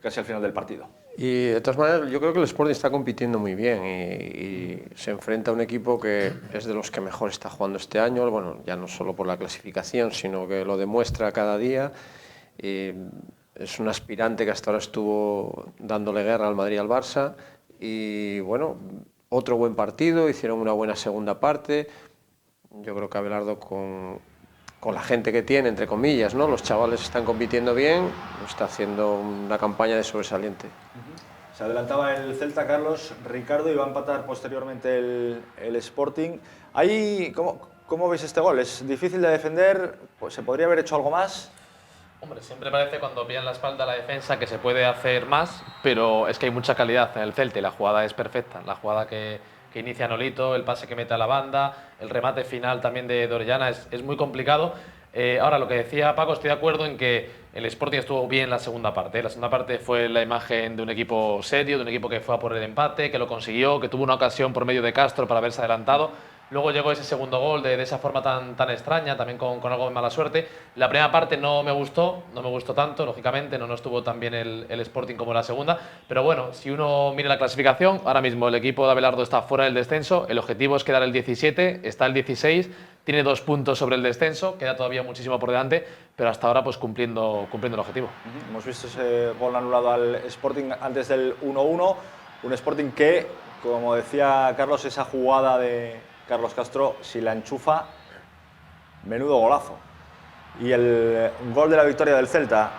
casi al final del partido. Y de todas maneras, yo creo que el Sporting está compitiendo muy bien y se enfrenta a un equipo que es de los que mejor está jugando este año, bueno, ya no solo por la clasificación, sino que lo demuestra cada día. Es un aspirante que hasta ahora estuvo dándole guerra al Madrid y al Barça y bueno, otro buen partido, hicieron una buena segunda parte. Yo creo que Abelardo con la gente que tiene, entre comillas, ¿no? Los chavales están compitiendo bien, está haciendo una campaña de sobresaliente. Se adelantaba el Celta, Carlos, Ricardo, y va a empatar posteriormente el Sporting. Ahí, ¿cómo veis este gol? ¿Es difícil de defender? Pues ¿se podría haber hecho algo más? Hombre, siempre parece cuando pillan la espalda la defensa que se puede hacer más, pero es que hay mucha calidad en el Celta y la jugada es perfecta. La jugada que inicia Nolito, el pase que mete a la banda, el remate final también de Orellana es muy complicado. Ahora, lo que decía Paco, estoy de acuerdo en que el Sporting estuvo bien en la segunda parte. La segunda parte fue la imagen de un equipo serio, de un equipo que fue a por el empate, que lo consiguió, que tuvo una ocasión por medio de Castro para haberse adelantado. Luego llegó ese segundo gol de esa forma tan extraña, también con algo de mala suerte. La primera parte no me gustó tanto, lógicamente, no estuvo tan bien el Sporting como la segunda. Pero bueno, si uno mira la clasificación, ahora mismo el equipo de Abelardo está fuera del descenso, el objetivo es quedar el 17, está el 16, tiene 2 puntos sobre el descenso, queda todavía muchísimo por delante, pero hasta ahora pues cumpliendo el objetivo. Hemos visto ese gol anulado al Sporting antes del 1-1, un Sporting que, como decía Carlos, esa jugada de Carlos Castro, si la enchufa, menudo golazo. y el gol de la victoria del Celta.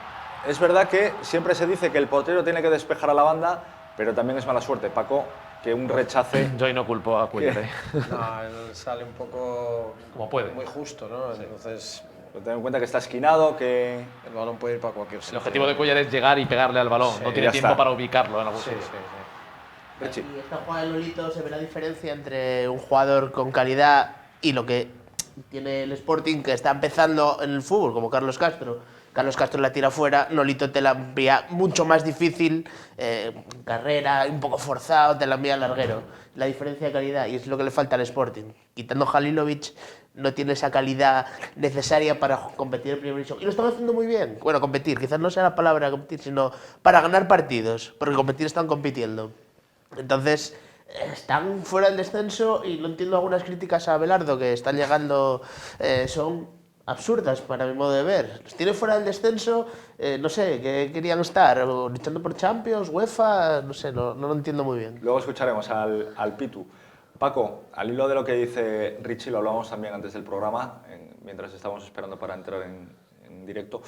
Es verdad que siempre se dice que el portero tiene que despejar a la banda, pero también es mala suerte, Paco, que un rechace... Yo ahí no culpo a Cuellar. No, él sale un poco Como puede. muy justo, ¿no? Entonces Pero ten en cuenta que está esquinado, que... el balón puede ir para cualquier sitio. El objetivo de Cuellar es llegar y pegarle al balón. Sí, No tiene ya tiempo está. para ubicarlo en algún Sí, sitio. sí, sí. Richie. Y esta jugada de Lolito se ve la diferencia entre un jugador con calidad y lo que tiene el Sporting, que está empezando en el fútbol, como Carlos Castro. Carlos Castro la tira fuera, Nolito te la envía mucho más difícil, carrera, un poco forzado, te la envía al larguero. La diferencia de calidad, y es lo que le falta al Sporting. Quitando Halilovic, no tiene esa calidad necesaria para competir en primera división. Y lo están haciendo muy bien. Bueno, competir, quizás no sea la palabra competir, sino para ganar partidos, porque competir están compitiendo. Entonces, están fuera del descenso y no entiendo algunas críticas a Abelardo que están llegando, son absurdas para mi modo de ver. Los tiene fuera del descenso, no sé, ¿qué querían estar? ¿O luchando por Champions, UEFA? No sé, no lo entiendo muy bien. Luego escucharemos al Pitu. Paco, al hilo de lo que dice Richie, lo hablábamos también antes del programa, mientras estábamos esperando para entrar en directo.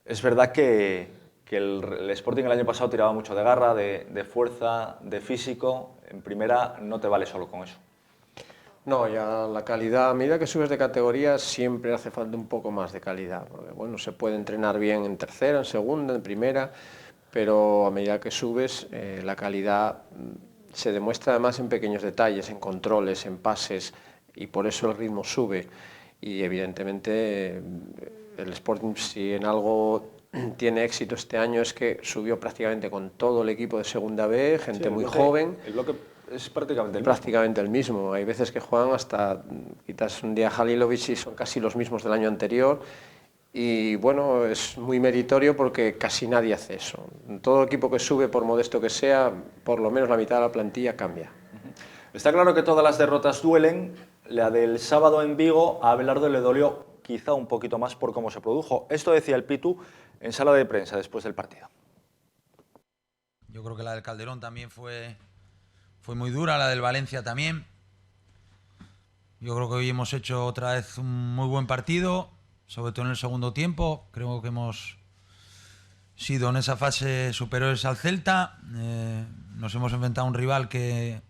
Es verdad que el Sporting el año pasado tiraba mucho de garra, de fuerza, de físico. En primera no te vale solo con eso. No, ya la calidad, a medida que subes de categoría siempre hace falta un poco más de calidad, porque bueno, se puede entrenar bien en tercera, en segunda, en primera, pero a medida que subes la calidad se demuestra además en pequeños detalles, en controles, en pases, y por eso el ritmo sube. Y evidentemente el Sporting, si en algo tiene éxito este año, es que subió prácticamente con todo el equipo de segunda B, gente Sí, muy joven. El bloque es prácticamente el mismo. Prácticamente el mismo. Hay veces que juegan hasta, quitas un día a Halilovic y son casi los mismos del año anterior. Y bueno, es muy meritorio porque casi nadie hace eso. Todo equipo que sube, por modesto que sea, por lo menos la mitad de la plantilla cambia. Está claro que todas las derrotas duelen. La del sábado en Vigo a Abelardo le dolió quizá un poquito más por cómo se produjo. Esto decía el Pitu en sala de prensa después del partido. Yo creo que la del Calderón también fue muy dura, la del Valencia también. Yo creo que hoy hemos hecho otra vez un muy buen partido, sobre todo en el segundo tiempo. Creo que hemos sido en esa fase superiores al Celta. Nos hemos enfrentado a un rival que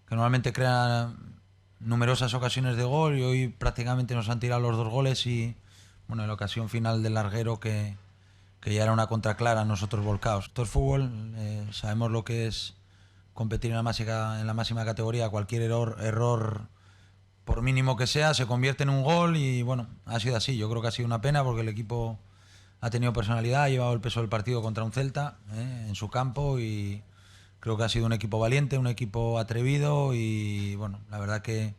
normalmente crea numerosas ocasiones de gol y hoy prácticamente nos han tirado los 2 goles y bueno, en la ocasión final del larguero que ya era una contra clara, nosotros volcados. Esto es fútbol, sabemos lo que es competir en la máxima categoría. Cualquier error, por mínimo que sea, se convierte en un gol y bueno, ha sido así. Yo creo que ha sido una pena porque el equipo ha tenido personalidad, ha llevado el peso del partido contra un Celta en su campo y creo que ha sido un equipo valiente, un equipo atrevido y bueno, la verdad que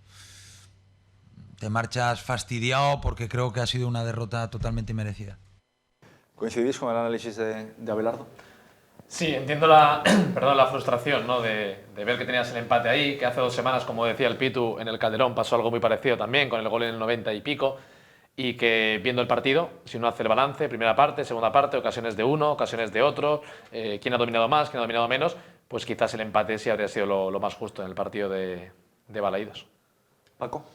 te marchas fastidiado porque creo que ha sido una derrota totalmente inmerecida. ¿Coincidís con el análisis de Abelardo? Sí, entiendo la frustración, ¿no? de ver que tenías el empate ahí, que hace 2 semanas, como decía el Pitu, en el Calderón pasó algo muy parecido también, con el gol en el 90 y pico, y que viendo el partido, si uno hace el balance, primera parte, segunda parte, ocasiones de uno, ocasiones de otro, quién ha dominado más, quién ha dominado menos, pues quizás el empate sí habría sido lo más justo en el partido de Balaídos. Paco.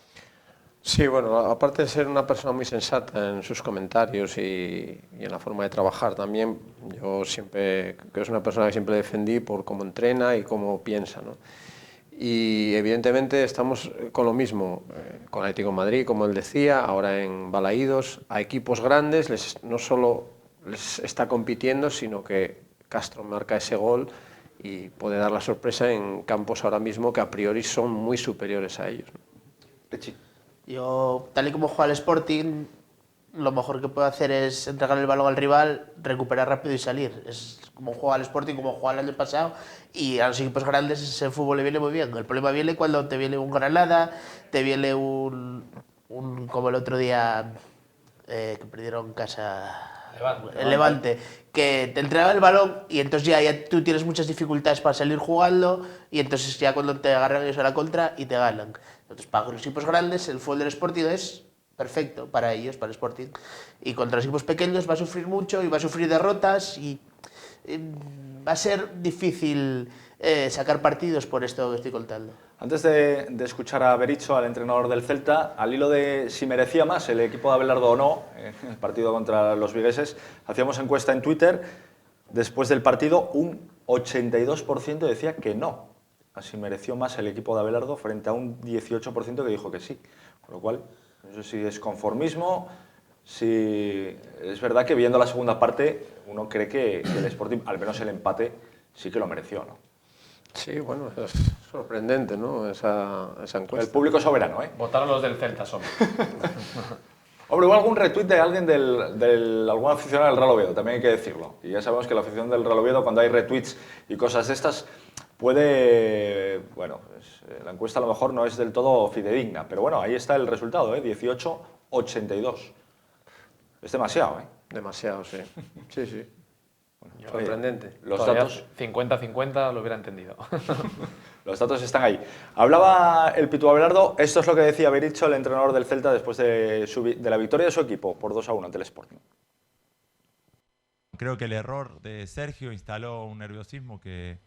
Sí, bueno, aparte de ser una persona muy sensata en sus comentarios y en la forma de trabajar también, yo siempre creo que es una persona que siempre defendí por cómo entrena y cómo piensa, ¿no? Y evidentemente estamos con lo mismo, con Atlético de Madrid, como él decía, ahora en Balaídos, a equipos grandes no solo les está compitiendo, sino que Castro marca ese gol y puede dar la sorpresa en campos ahora mismo que a priori son muy superiores a ellos, ¿no? Richie. Yo, tal y como juega el Sporting, lo mejor que puedo hacer es entregar el balón al rival, recuperar rápido y salir. Es como juega el Sporting, como juega el año pasado, y a los equipos grandes ese fútbol le viene muy bien. El problema viene cuando te viene un Granada, te viene un como el otro día que perdieron en casa... El Levante, que te entrega el balón y entonces ya tú tienes muchas dificultades para salir jugando y entonces ya cuando te agarran ellos a la contra y te ganan. Entonces para los equipos grandes el fútbol del Sporting es perfecto para ellos, para el Sporting, y contra los equipos pequeños va a sufrir mucho y va a sufrir derrotas y va a ser difícil sacar partidos por esto que estoy contando. Antes de escuchar a Berizzo, al entrenador del Celta, al hilo de si merecía más el equipo de Abelardo o no, en el partido contra los vigueses, hacíamos encuesta en Twitter. Después del partido, un 82% decía que no. Así mereció más el equipo de Abelardo frente a un 18% que dijo que sí. Con lo cual, no sé si es conformismo, si es verdad que viendo la segunda parte uno cree que el Sporting, al menos el empate, sí que lo mereció, ¿no? Sí, bueno, es sorprendente, ¿no? Esa encuesta. El público es soberano, ¿eh? Votaron los del Celta, son. Hombre, hubo algún retweet de alguien algún aficionado del Real Oviedo, también hay que decirlo. Y ya sabemos que la afición del Real Oviedo, cuando hay retweets y cosas de estas, puede... Bueno, la encuesta a lo mejor no es del todo fidedigna, pero bueno, ahí está el resultado, 18-82. Es demasiado, ¿eh? Demasiado, sí. Sí, sí. Bueno, sorprendente. Los datos... 50-50 lo hubiera entendido. Los datos están ahí. Hablaba el Pitu Abelardo, esto es lo que decía Berizzo, el entrenador del Celta, después de la victoria de su equipo por 2-1 ante el Sporting. Creo que el error de Sergio instaló un nerviosismo que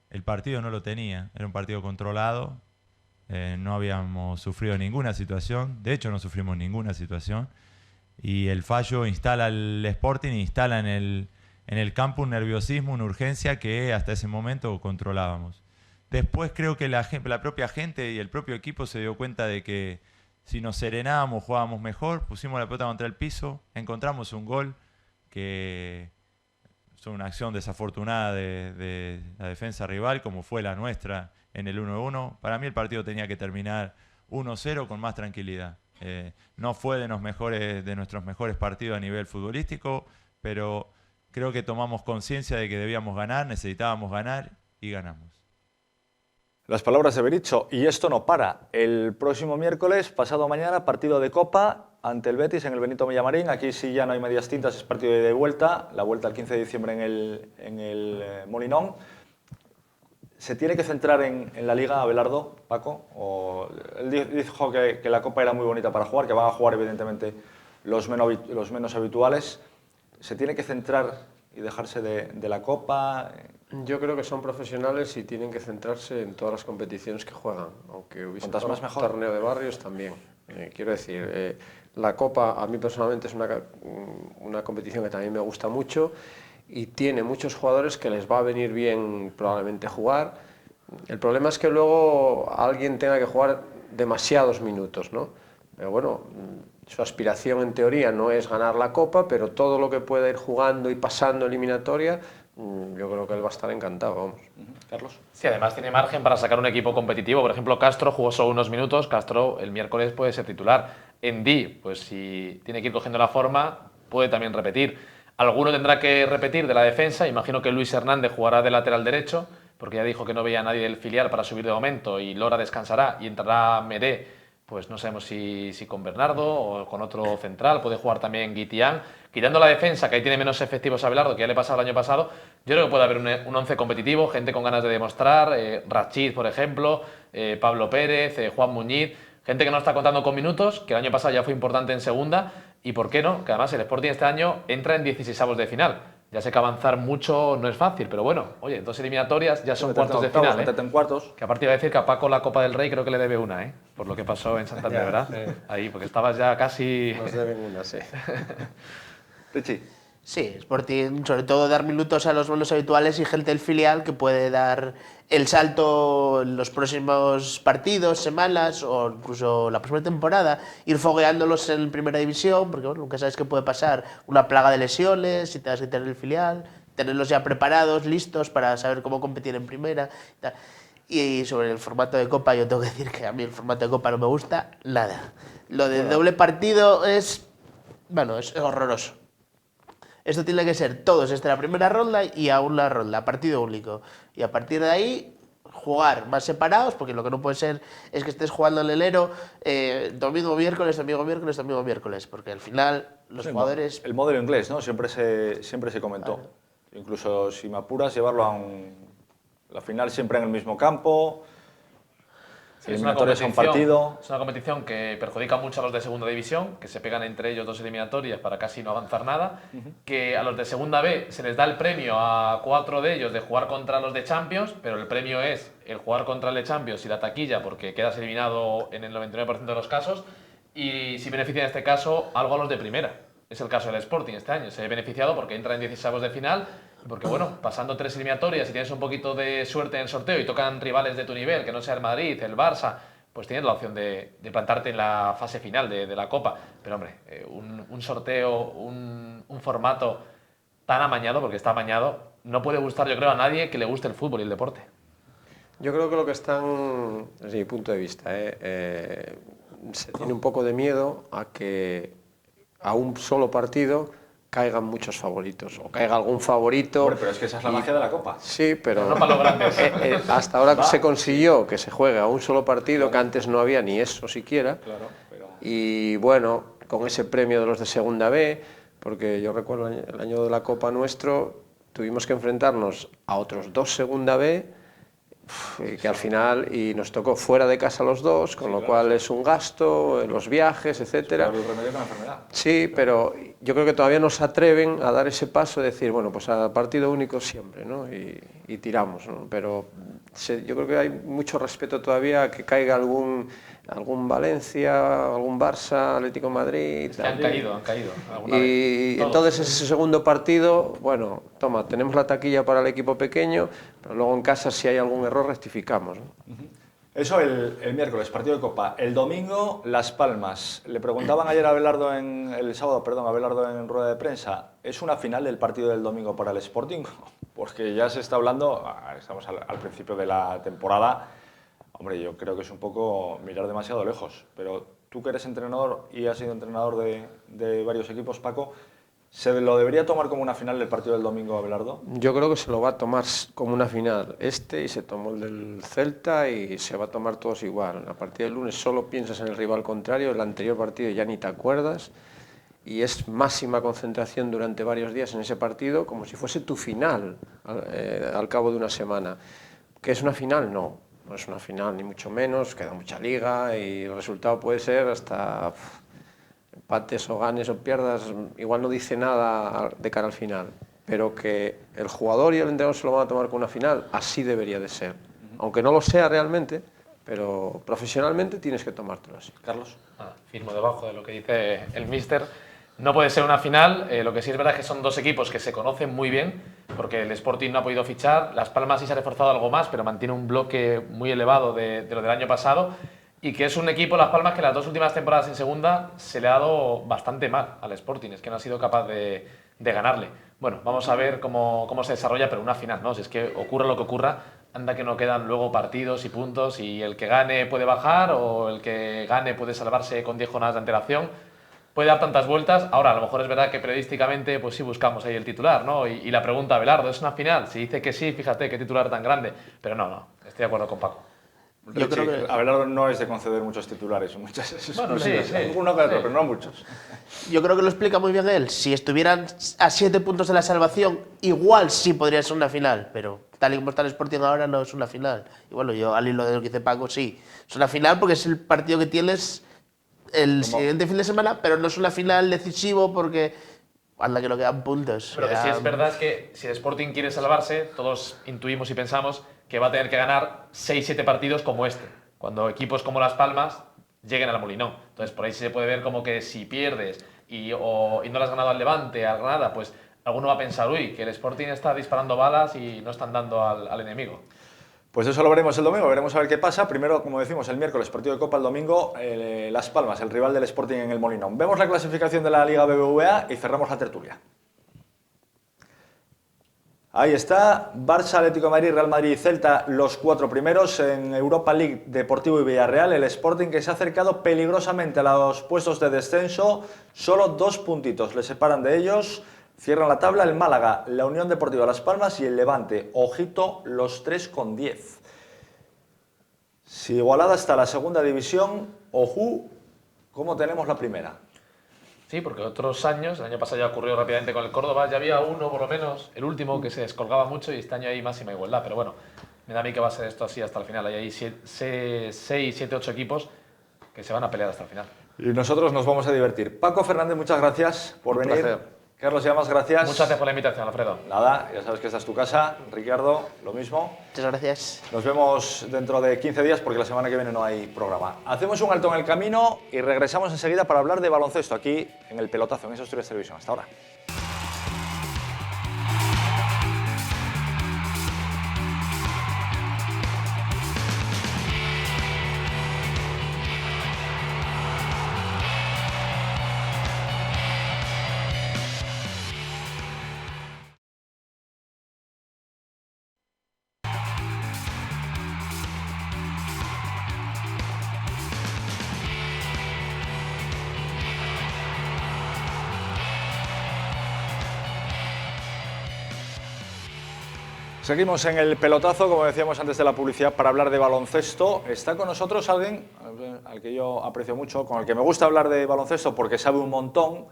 el partido no lo tenía. Era un partido controlado, no habíamos sufrido ninguna situación, de hecho no sufrimos ninguna situación, y el fallo instala al Sporting, instala en el campo un nerviosismo, una urgencia que hasta ese momento controlábamos. Después creo que la propia gente y el propio equipo se dio cuenta de que si nos serenábamos, jugábamos mejor, pusimos la pelota contra el piso, encontramos un gol que fue una acción desafortunada de la defensa rival, como fue la nuestra en el 1-1. Para mí el partido tenía que terminar 1-0 con más tranquilidad. No fue de nuestros mejores partidos a nivel futbolístico, pero creo que tomamos conciencia de que debíamos ganar, necesitábamos ganar y ganamos. Las palabras de Berizzo, y esto no para. El próximo miércoles, pasado mañana, partido de Copa ante el Betis en el Benito Villamarín. Aquí sí ya no hay medias tintas, es partido de ida y vuelta. La vuelta el 15 de diciembre en el Molinón. ¿Se tiene que centrar en la Liga, Abelardo, Paco? Él dijo que la Copa era muy bonita para jugar, que van a jugar evidentemente los menos habituales. ¿Se tiene que centrar y dejarse de la Copa? Yo creo que son profesionales y tienen que centrarse en todas las competiciones que juegan, aunque hubiese un torneo de barrios también. Quiero decir, la Copa a mí personalmente es una competición que también me gusta mucho y tiene muchos jugadores que les va a venir bien probablemente jugar. El problema es que luego alguien tenga que jugar demasiados minutos, ¿no? Pero bueno, su aspiración en teoría no es ganar la Copa, pero todo lo que pueda ir jugando y pasando eliminatoria, yo creo que él va a estar encantado, vamos. Carlos. Sí, además tiene margen para sacar un equipo competitivo. Por ejemplo, Castro jugó solo unos minutos. Castro el miércoles puede ser titular. Endí, pues si tiene que ir cogiendo la forma, puede también repetir. Alguno tendrá que repetir de la defensa. Imagino que Luis Hernández jugará de lateral derecho, porque ya dijo que no veía a nadie del filial para subir de momento y Lora descansará y entrará Meré. Pues no sabemos si con Bernardo o con otro central, puede jugar también Guitián. Quitando la defensa, que ahí tiene menos efectivos a Abelardo, que ya le pasaba el año pasado, yo creo que puede haber un once competitivo, gente con ganas de demostrar, Rachid, por ejemplo, Pablo Pérez, Juan Muñiz, gente que no está contando con minutos, que el año pasado ya fue importante en segunda, y por qué no, que además el Sporting este año entra en 16avos de final. Ya sé que avanzar mucho no es fácil, pero bueno, oye, 2 eliminatorias ya son cuartos de final. En cuartos. Que aparte iba a decir que a Paco la Copa del Rey creo que le debe una, por lo que pasó en Santander, ¿verdad? Ahí, porque estabas ya casi... Nos deben una, sí. Richie. Sí, Sporting, sobre todo dar minutos a los menos habituales y gente del filial que puede dar el salto en los próximos partidos, semanas o incluso la próxima temporada, ir fogueándolos en primera división, porque bueno, nunca sabes qué puede pasar, una plaga de lesiones, si te vas a quitar el filial, tenerlos ya preparados, listos para saber cómo competir en primera y tal. Y sobre el formato de Copa, yo tengo que decir que a mí el formato de Copa no me gusta nada. Lo de doble partido es horroroso. Esto tiene que ser todos desde la primera ronda y a una ronda, partido único. Y a partir de ahí, jugar más separados, porque lo que no puede ser es que estés jugando en el enero domingo, miércoles, domingo, miércoles, domingo, miércoles. Porque al final los jugadores... El modelo inglés, ¿no? Siempre se comentó. Claro. Incluso si me apuras, llevarlo a la final siempre en el mismo campo. Sí, eliminatorias a un partido. Es una competición que perjudica mucho a los de segunda división, que se pegan entre ellos 2 eliminatorias para casi no avanzar nada, que a los de segunda B se les da el premio a 4 de ellos de jugar contra los de Champions, pero el premio es el jugar contra el de Champions y la taquilla porque quedas eliminado en el 99% de los casos, y si beneficia en este caso algo a los de primera. Es el caso del Sporting este año, se ha beneficiado porque entra en 16avos de final, porque bueno, pasando 3 eliminatorias y tienes un poquito de suerte en el sorteo y tocan rivales de tu nivel, que no sea el Madrid, el Barça, pues tienes la opción de plantarte en la fase final de la Copa. Pero hombre, un sorteo, un formato tan amañado, porque está amañado, no puede gustar yo creo a nadie que le guste el fútbol y el deporte. Yo creo que lo que están, desde mi punto de vista, se tiene un poco de miedo a que a un solo partido caigan muchos favoritos o caiga algún favorito. Hombre, pero es que esa es la magia de la Copa. Sí, pero no para los grandes. Hasta ahora se consiguió que se juegue a un solo partido, que antes no había ni eso siquiera. Claro, pero... Y bueno, con ese premio de los de segunda B, porque yo recuerdo el año de la Copa nuestro, tuvimos que enfrentarnos a otros 2 segunda B, que al final, y nos tocó fuera de casa los dos, con lo cual es un gasto, los viajes, etcétera. Claro, el remedio con la enfermedad. Sí, pero yo creo que todavía no se atreven a dar ese paso de decir, bueno, pues a partido único siempre, ¿no? Y tiramos, ¿no? Pero yo creo que hay mucho respeto todavía a que caiga algún Valencia, algún Barça, Atlético de Madrid. Han caído. Y entonces ese segundo partido, bueno, toma, tenemos la taquilla para el equipo pequeño, pero luego en casa si hay algún error rectificamos, ¿no? Eso el miércoles, partido de Copa. El domingo, Las Palmas. Le preguntaban ayer a Abelardo el sábado, a Abelardo en rueda de prensa, ¿es una final del partido del domingo para el Sporting? Porque ya se está hablando, estamos al principio de la temporada. Hombre, yo creo que es un poco mirar demasiado lejos, pero tú que eres entrenador y has sido entrenador de varios equipos, Paco, ¿se lo debería tomar como una final del partido del domingo, Abelardo? Yo creo que se lo va a tomar como una final y se tomó el del Celta y se va a tomar todos igual. A partir del lunes solo piensas en el rival contrario, el anterior partido ya ni te acuerdas y es máxima concentración durante varios días en ese partido como si fuese tu final al cabo de una semana. ¿Que es una final? No. No es una final, ni mucho menos, queda mucha liga y el resultado puede ser hasta empates o ganes o pierdas, igual no dice nada de cara al final, pero que el jugador y el entrenador se lo van a tomar como una final, así debería de ser. Aunque no lo sea realmente, pero profesionalmente tienes que tomártelo así. Carlos. Firmo debajo de lo que dice el míster. No puede ser una final, lo que sí es verdad es que son 2 equipos que se conocen muy bien, porque el Sporting no ha podido fichar, Las Palmas sí se ha reforzado algo más, pero mantiene un bloque muy elevado de lo del año pasado, y que es un equipo, Las Palmas, que las 2 últimas temporadas en segunda se le ha dado bastante mal al Sporting, es que no ha sido capaz de ganarle. Bueno, vamos a ver cómo se desarrolla, pero una final, ¿no? Si es que ocurra lo que ocurra, anda que no quedan luego partidos y puntos, y el que gane puede bajar, o el que gane puede salvarse con 10 jornadas de antelación. Puede dar tantas vueltas. Ahora, a lo mejor es verdad que periodísticamente pues sí buscamos ahí el titular, ¿no? Y la pregunta, Abelardo, ¿es una final? Si dice que sí, fíjate qué titular tan grande. Pero no, estoy de acuerdo con Paco. Yo creo que Abelardo no es de conceder muchos titulares. Bueno, sí. Uno que otro, pero no muchos. Yo creo que lo explica muy bien él. Si estuvieran a 7 puntos de la salvación, igual sí podría ser una final, pero tal y como está el Sporting ahora no es una final. Y bueno, yo al hilo de lo que dice Paco, sí. Es una final porque es el partido que tienes el siguiente fin de semana, pero no es una final decisivo porque anda que no quedan puntos. Pero que sí es verdad es que si el Sporting quiere salvarse, todos intuimos y pensamos que va a tener que ganar 6-7 partidos como este, cuando equipos como Las Palmas lleguen al Molinón. Entonces por ahí se puede ver como que si pierdes y no le has ganado al Levante, al Granada, pues alguno va a pensar, uy, que el Sporting está disparando balas y no están dando al enemigo. Pues eso lo veremos el domingo, veremos a ver qué pasa. Primero, como decimos, el miércoles, partido de Copa, el domingo, Las Palmas, el rival del Sporting en el Molinón. Vemos la clasificación de la Liga BBVA y cerramos la tertulia. Ahí está, Barça, Atlético de Madrid, Real Madrid y Celta, los 4 primeros. En Europa League, Deportivo y Villarreal, el Sporting que se ha acercado peligrosamente a los puestos de descenso. Solo 2 puntitos le separan de ellos. Cierran la tabla el Málaga, la Unión Deportiva Las Palmas y el Levante. Ojito, los 3 con 10. Si igualada está la segunda división, ojú, ¿cómo tenemos la primera? Sí, porque otros años, el año pasado ya ocurrió rápidamente con el Córdoba, ya había uno por lo menos, el último, que se descolgaba mucho y este año hay máxima igualdad. Pero bueno, me da a mí que va a ser esto así hasta el final. Hay 6, 7, 8 equipos que se van a pelear hasta el final. Y nosotros nos vamos a divertir. Paco Fernández, muchas gracias por venir. Placer. Carlos Llamas, gracias. Muchas gracias por la invitación, Alfredo. Nada, ya sabes que esta es tu casa. Ricardo, lo mismo. Muchas gracias. Nos vemos dentro de 15 días porque la semana que viene no hay programa. Hacemos un alto en el camino y regresamos enseguida para hablar de baloncesto aquí en El Pelotazo, en Eso Asturias Televisión. Hasta ahora. Seguimos en El Pelotazo, como decíamos antes de la publicidad, para hablar de baloncesto. Está con nosotros alguien al que yo aprecio mucho, con el que me gusta hablar de baloncesto porque sabe un montón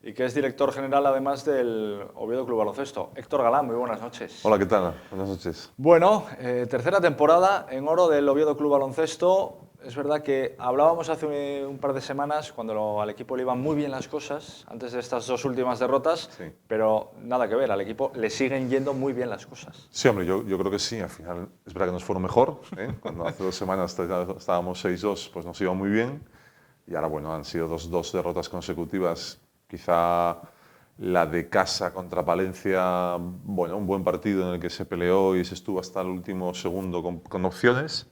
y que es director general además del Oviedo Club Baloncesto. Héctor Galán, muy buenas noches. Hola, ¿qué tal? Buenas noches. Bueno, tercera temporada en oro del Oviedo Club Baloncesto. Es verdad que hablábamos hace un par de semanas cuando al equipo le iban muy bien las cosas, antes de estas 2 últimas derrotas, sí. Pero nada que ver, al equipo le siguen yendo muy bien las cosas. Sí, hombre, yo creo que sí, al final es verdad que nos fueron mejor, ¿eh? Cuando hace 2 semanas estábamos 6-2, pues nos iba muy bien, y ahora bueno, han sido dos derrotas consecutivas, quizá la de casa contra Palencia, bueno, un buen partido en el que se peleó y se estuvo hasta el último segundo con opciones.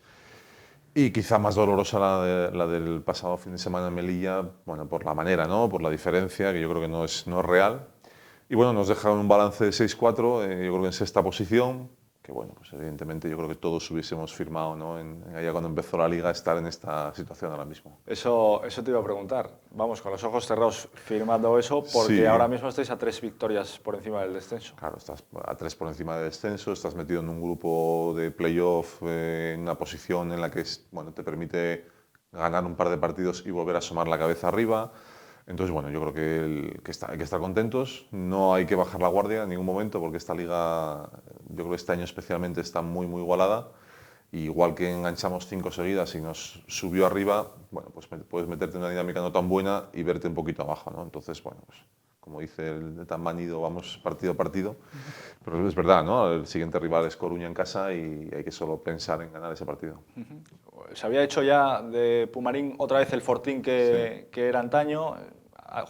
Y quizá más dolorosa la del pasado fin de semana en Melilla, bueno, por la manera, ¿no? Por la diferencia, que yo creo que no es real. Y bueno, nos deja un balance de 6-4, yo creo que en sexta posición, que bueno, pues evidentemente yo creo que todos hubiésemos firmado, ¿no? Allá cuando empezó la Liga, estar en esta situación ahora mismo. Eso te iba a preguntar. Vamos, con los ojos cerrados firmando eso, porque sí. Ahora mismo estáis a 3 victorias por encima del descenso. Claro, estás a 3 por encima del descenso, estás metido en un grupo de playoff, en una posición en la que bueno, te permite ganar un par de partidos y volver a asomar la cabeza arriba. Entonces, bueno, yo creo que hay que estar contentos, no hay que bajar la guardia en ningún momento, porque esta liga, yo creo que este año especialmente está muy, muy igualada. Y igual que enganchamos 5 seguidas y nos subió arriba, bueno, pues puedes meterte en una dinámica no tan buena y verte un poquito abajo, ¿no? Entonces, bueno, pues como dice el tan manido, vamos partido a partido. Pero es verdad, ¿no? El siguiente rival es Coruña en casa y hay que solo pensar en ganar ese partido. Se había hecho ya de Pumarín otra vez el fortín que era antaño,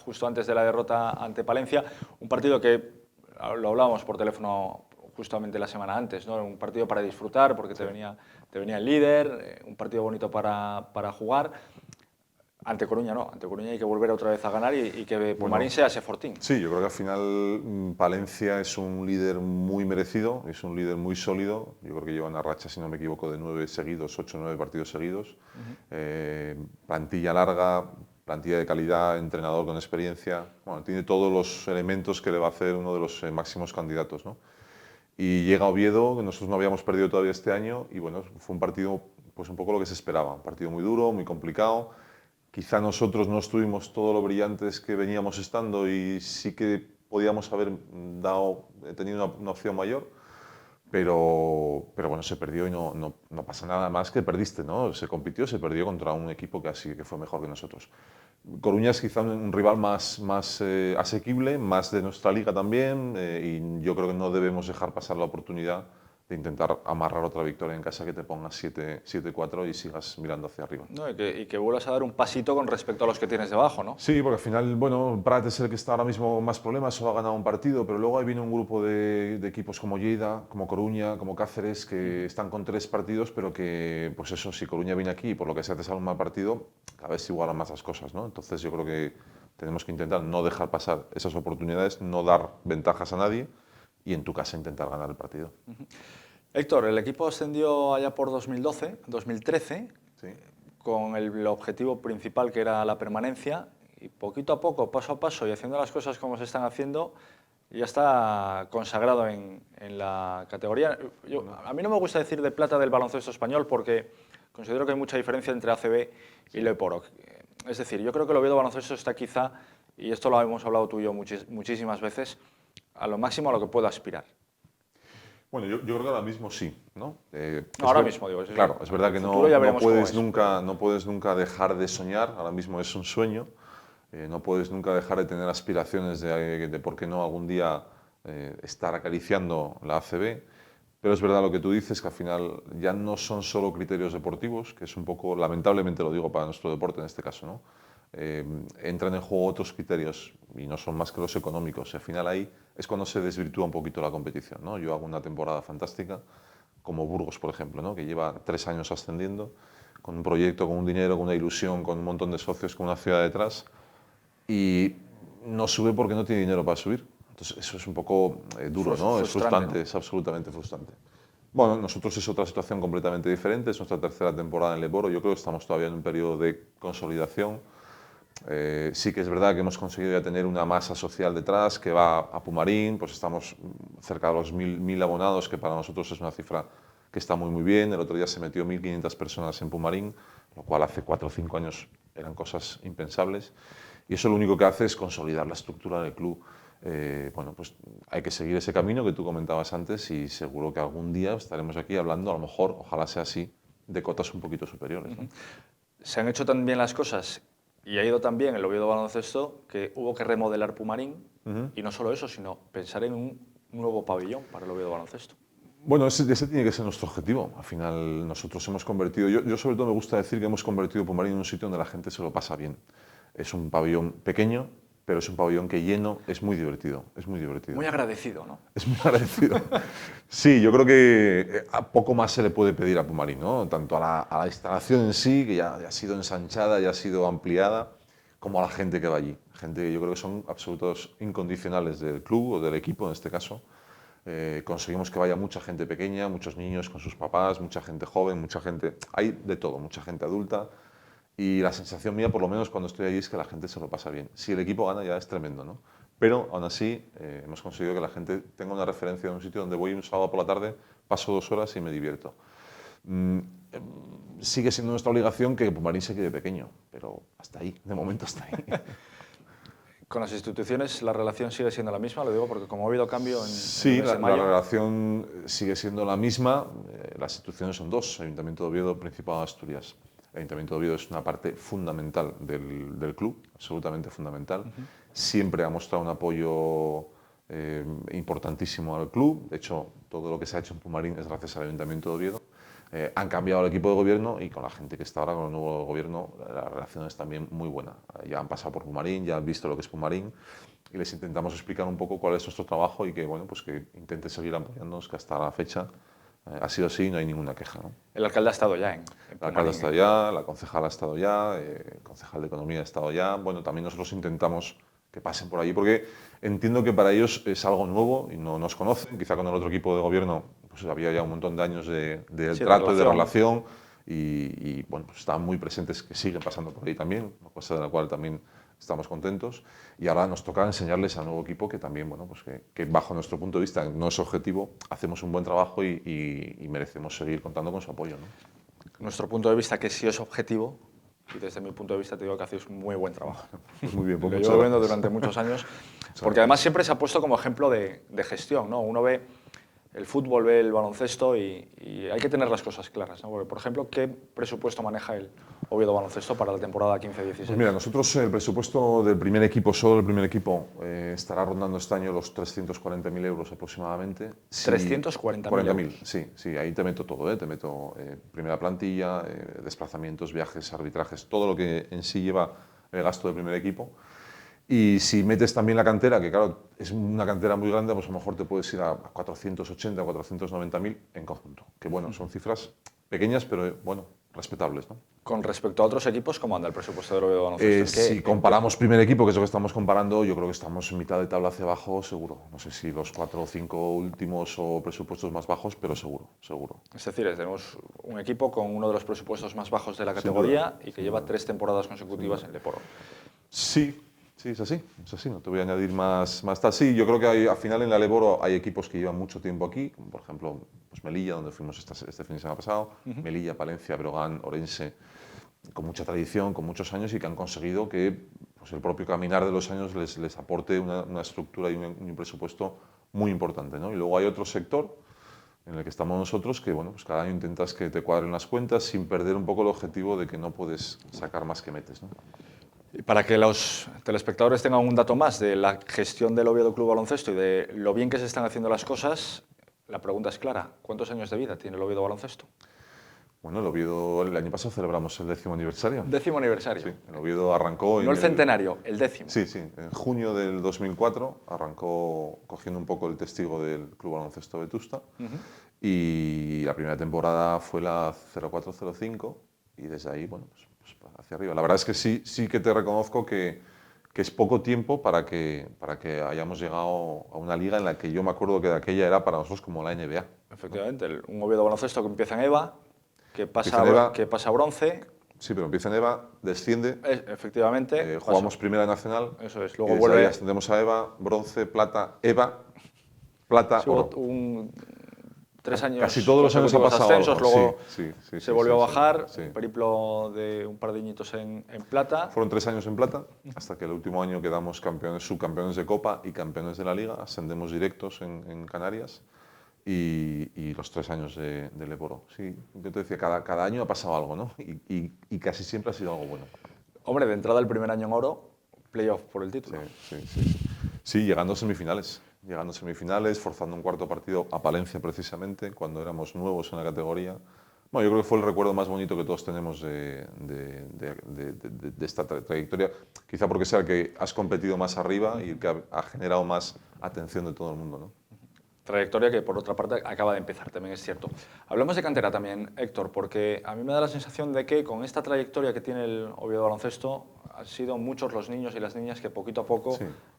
justo antes de la derrota ante Palencia. Un partido que lo hablábamos por teléfono justamente la semana antes, ¿no? Un partido para disfrutar porque te venía el líder, un partido bonito para jugar. Ante Coruña no, ante Coruña hay que volver otra vez a ganar y que Pumarín sea ese fortín. Sí, yo creo que al final Palencia es un líder muy merecido, es un líder muy sólido. Yo creo que lleva una racha, si no me equivoco, de 9 seguidos, 8 o 9 partidos seguidos. Plantilla larga, plantilla de calidad, entrenador con experiencia. Bueno, tiene todos los elementos que le va a hacer uno de los máximos candidatos, ¿no? Y llega Oviedo, que nosotros no habíamos perdido todavía este año, y bueno, fue un partido pues un poco lo que se esperaba. Un partido muy duro, muy complicado. Quizá nosotros no estuvimos todo lo brillantes que veníamos estando y sí que podíamos haber tenido una opción mayor, pero bueno, se perdió y no pasa nada más que perdiste, ¿no? Se compitió, se perdió contra un equipo que fue mejor que nosotros. Coruña es quizá un rival más asequible, más de nuestra liga también, y yo creo que no debemos dejar pasar la oportunidad de intentar amarrar otra victoria en casa que te ponga 7-4 y sigas mirando hacia arriba. No, y que vuelvas a dar un pasito con respecto a los que tienes debajo, ¿no? Sí, porque al final, bueno, Prat es el que está ahora mismo con más problemas, solo ha ganado un partido, pero luego ahí viene un grupo de equipos como Lleida, como Coruña, como Cáceres, que están con 3 partidos, pero que, pues eso, si Coruña viene aquí y por lo que sea te sale un mal partido, cada vez se igualan más las cosas, ¿no? Entonces yo creo que tenemos que intentar no dejar pasar esas oportunidades, no dar ventajas a nadie y en tu casa intentar ganar el partido. Héctor, el equipo ascendió allá por 2013, sí, con el objetivo principal que era la permanencia, y poquito a poco, paso a paso y haciendo las cosas como se están haciendo, ya está consagrado en la categoría. A mí no me gusta decir de plata del baloncesto español porque considero que hay mucha diferencia entre ACB y Leporo. Es decir, yo creo que el Oviedo Baloncesto está quizá, y esto lo hemos hablado tú y yo muchísimas veces, a lo máximo a lo que puede aspirar. Bueno, yo creo que ahora mismo sí, ¿no? Ahora mismo, digo. Sí, claro, es verdad que no puedes nunca dejar de soñar, ahora mismo es un sueño, no puedes nunca dejar de tener aspiraciones de por qué no algún día estar acariciando la ACB, pero es verdad lo que tú dices, que al final ya no son solo criterios deportivos, que es un poco, lamentablemente lo digo para nuestro deporte en este caso, ¿no? Entran en juego otros criterios y no son más que los económicos. Y al final ahí es cuando se desvirtúa un poquito la competición, ¿no? Yo hago una temporada fantástica, como Burgos, por ejemplo, ¿no? Que lleva 3 años ascendiendo, con un proyecto, con un dinero, con una ilusión, con un montón de socios, con una ciudad detrás, y no sube porque no tiene dinero para subir. Entonces eso es un poco duro, ¿no? Es frustrante, ¿no? Es absolutamente frustrante. Bueno, nosotros es otra situación completamente diferente, es nuestra tercera temporada en Leporo, yo creo que estamos todavía en un periodo de consolidación. Sí que es verdad que hemos conseguido ya tener una masa social detrás que va a Pumarín, pues estamos cerca de los 1.000 abonados, que para nosotros es una cifra que está muy bien. El otro día se metió 1.500 personas en Pumarín, lo cual hace 4 o 5 años eran cosas impensables. Y eso lo único que hace es consolidar la estructura del club. Bueno, pues hay que seguir ese camino que tú comentabas antes y seguro que algún día estaremos aquí hablando, a lo mejor, ojalá sea así, de cotas un poquito superiores, ¿no? Se han hecho tan bien las cosas y ha ido tan bien el Oviedo Baloncesto que hubo que remodelar Pumarín y no solo eso, sino pensar en un nuevo pabellón para el Oviedo Baloncesto. Bueno, ese tiene que ser nuestro objetivo. Al final nosotros hemos convertido, yo sobre todo me gusta decir que hemos convertido Pumarín en un sitio donde la gente se lo pasa bien. Es un pabellón pequeño, pero es un pabellón que lleno, es muy divertido, es muy divertido. Muy agradecido, ¿no? Es muy agradecido. Sí, yo creo que a poco más se le puede pedir a Pumarín, ¿no? Tanto a la instalación en sí, que ya ha sido ensanchada, ya ha sido ampliada, como a la gente que va allí. Gente que yo creo que son absolutos incondicionales del club o del equipo en este caso. Conseguimos que vaya mucha gente pequeña, muchos niños con sus papás, mucha gente joven, mucha gente, hay de todo, mucha gente adulta. Y la sensación mía, por lo menos cuando estoy allí, es que la gente se lo pasa bien. Si el equipo gana ya es tremendo, ¿no? Pero aún así hemos conseguido que la gente tenga una referencia de un sitio donde voy un sábado por la tarde, paso 2 horas y me divierto. Sigue siendo nuestra obligación que Pumarín se quede pequeño, pero hasta ahí, de momento hasta ahí. Con las instituciones la relación sigue siendo la misma, lo digo porque como ha habido cambio en sí, la relación sigue siendo la misma. Las instituciones son 2, Ayuntamiento de Oviedo, Principado de Asturias. El Ayuntamiento de Oviedo es una parte fundamental del club, absolutamente fundamental. Siempre ha mostrado un apoyo importantísimo al club. De hecho, todo lo que se ha hecho en Pumarín es gracias al Ayuntamiento de Oviedo. Han cambiado el equipo de gobierno y con la gente que está ahora, con el nuevo gobierno, la relación es también muy buena. Ya han pasado por Pumarín, ya han visto lo que es Pumarín y les intentamos explicar un poco cuál es nuestro trabajo y que, bueno, pues que intenten seguir apoyándonos, que hasta la fecha ha sido así y no hay ninguna queja, ¿no? El alcalde ha estado ya en Pumarín. El alcalde ha estado ya, la concejala ha estado ya, el concejal de Economía ha estado ya. Bueno, también nosotros intentamos que pasen por allí porque entiendo que para ellos es algo nuevo y no nos conocen. Quizá con el otro equipo de gobierno pues había ya un montón de años de trato y de relación y bueno, pues estaban muy presentes, que siguen pasando por ahí también, una cosa de la cual también estamos contentos. Y ahora nos toca enseñarles al nuevo equipo que también, bueno, pues que bajo nuestro punto de vista, no es objetivo, hacemos un buen trabajo y merecemos seguir contando con su apoyo, ¿no? Nuestro punto de vista, que sí es objetivo, y desde mi punto de vista te digo que hacéis un muy buen trabajo. Pues muy bien, pues lo llevo viendo durante muchos años, porque además siempre se ha puesto como ejemplo de gestión, ¿no? Uno ve el fútbol, ve el baloncesto y hay que tener las cosas claras, ¿no? Porque, por ejemplo, ¿qué presupuesto maneja el Oviedo Baloncesto para la temporada 15-16? Pues mira, nosotros el presupuesto del primer equipo, solo el primer equipo, estará rondando este año los 340.000 euros aproximadamente. Sí, 340.000. Sí, ahí te meto todo, te meto primera plantilla, desplazamientos, viajes, arbitrajes, todo lo que en sí lleva el gasto del primer equipo. Y si metes también la cantera, que claro, es una cantera muy grande, pues a lo mejor te puedes ir a 480 o 490.000 en conjunto. Que bueno, son cifras pequeñas, pero bueno, respetables, ¿no? Con respecto a otros equipos, ¿cómo anda el presupuesto del Oviedo Baloncesto? Si comparamos primer equipo, que es lo que estamos comparando, yo creo que estamos en mitad de tabla hacia abajo, seguro. No sé si los 4 o 5 últimos o presupuestos más bajos, pero seguro. Es decir, tenemos un equipo con uno de los presupuestos más bajos de la categoría y que lleva 3 temporadas consecutivas en Leporo. Sí, es así, no te voy a añadir más tal. Sí, yo creo que al final en la Leporo hay equipos que llevan mucho tiempo aquí, como por ejemplo pues Melilla, donde fuimos este fin de semana pasado, Melilla, Palencia, Breogán, Orense, con mucha tradición, con muchos años y que han conseguido que pues, el propio caminar de los años les aporte una estructura y un presupuesto muy importante, ¿no? Y luego hay otro sector en el que estamos nosotros, que bueno, pues cada año intentas que te cuadren las cuentas sin perder un poco el objetivo de que no puedes sacar más que metes, ¿no? Y para que los telespectadores tengan un dato más de la gestión del Oviedo Club Baloncesto y de lo bien que se están haciendo las cosas, la pregunta es clara: ¿cuántos años de vida tiene el Oviedo Baloncesto? Bueno, el Oviedo, el año pasado celebramos el 10º aniversario. 10º aniversario. Sí, el Oviedo arrancó... No el centenario, el 10º. Sí, sí. En junio del 2004 arrancó cogiendo un poco el testigo del Club Baloncesto Vetusta. Y la primera temporada fue la 04-05 y desde ahí, bueno, pues hacia arriba. La verdad es que sí que te reconozco que es poco tiempo para que hayamos llegado a una liga en la que yo me acuerdo que de aquella era para nosotros como la NBA. Efectivamente, un Oviedo Baloncesto que empieza en EVA, que pasa a bronce. Sí, pero empieza en EVA, desciende. Efectivamente. Jugamos Primera Nacional. Eso es. Luego vuelve. Ascendemos a EVA, bronce, plata, EVA, plata, sí, oro. 3 años. Casi todos los años ha pasado ascensos, algo. Luego sí, se volvió a bajar, sí. Un periplo de un par de añitos en plata. Fueron 3 años en plata, hasta que el último año quedamos campeones, subcampeones de Copa y campeones de la Liga. Ascendemos directos en Canarias. Y los 3 años de Leboro. Sí, yo te decía, cada año ha pasado algo, ¿no? Y casi siempre ha sido algo bueno. Hombre, de entrada el primer año en oro, playoff por el título. Sí, llegando a semifinales. Forzando un cuarto partido a Palencia precisamente, cuando éramos nuevos en la categoría. Bueno, yo creo que fue el recuerdo más bonito que todos tenemos de esta trayectoria. Quizá porque sea el que has competido más arriba y el que ha generado más atención de todo el mundo, ¿no? Trayectoria que, por otra parte, acaba de empezar, también es cierto. Hablamos de cantera también, Héctor, porque a mí me da la sensación de que con esta trayectoria que tiene el Oviedo Baloncesto, han sido muchos los niños y las niñas que poquito a poco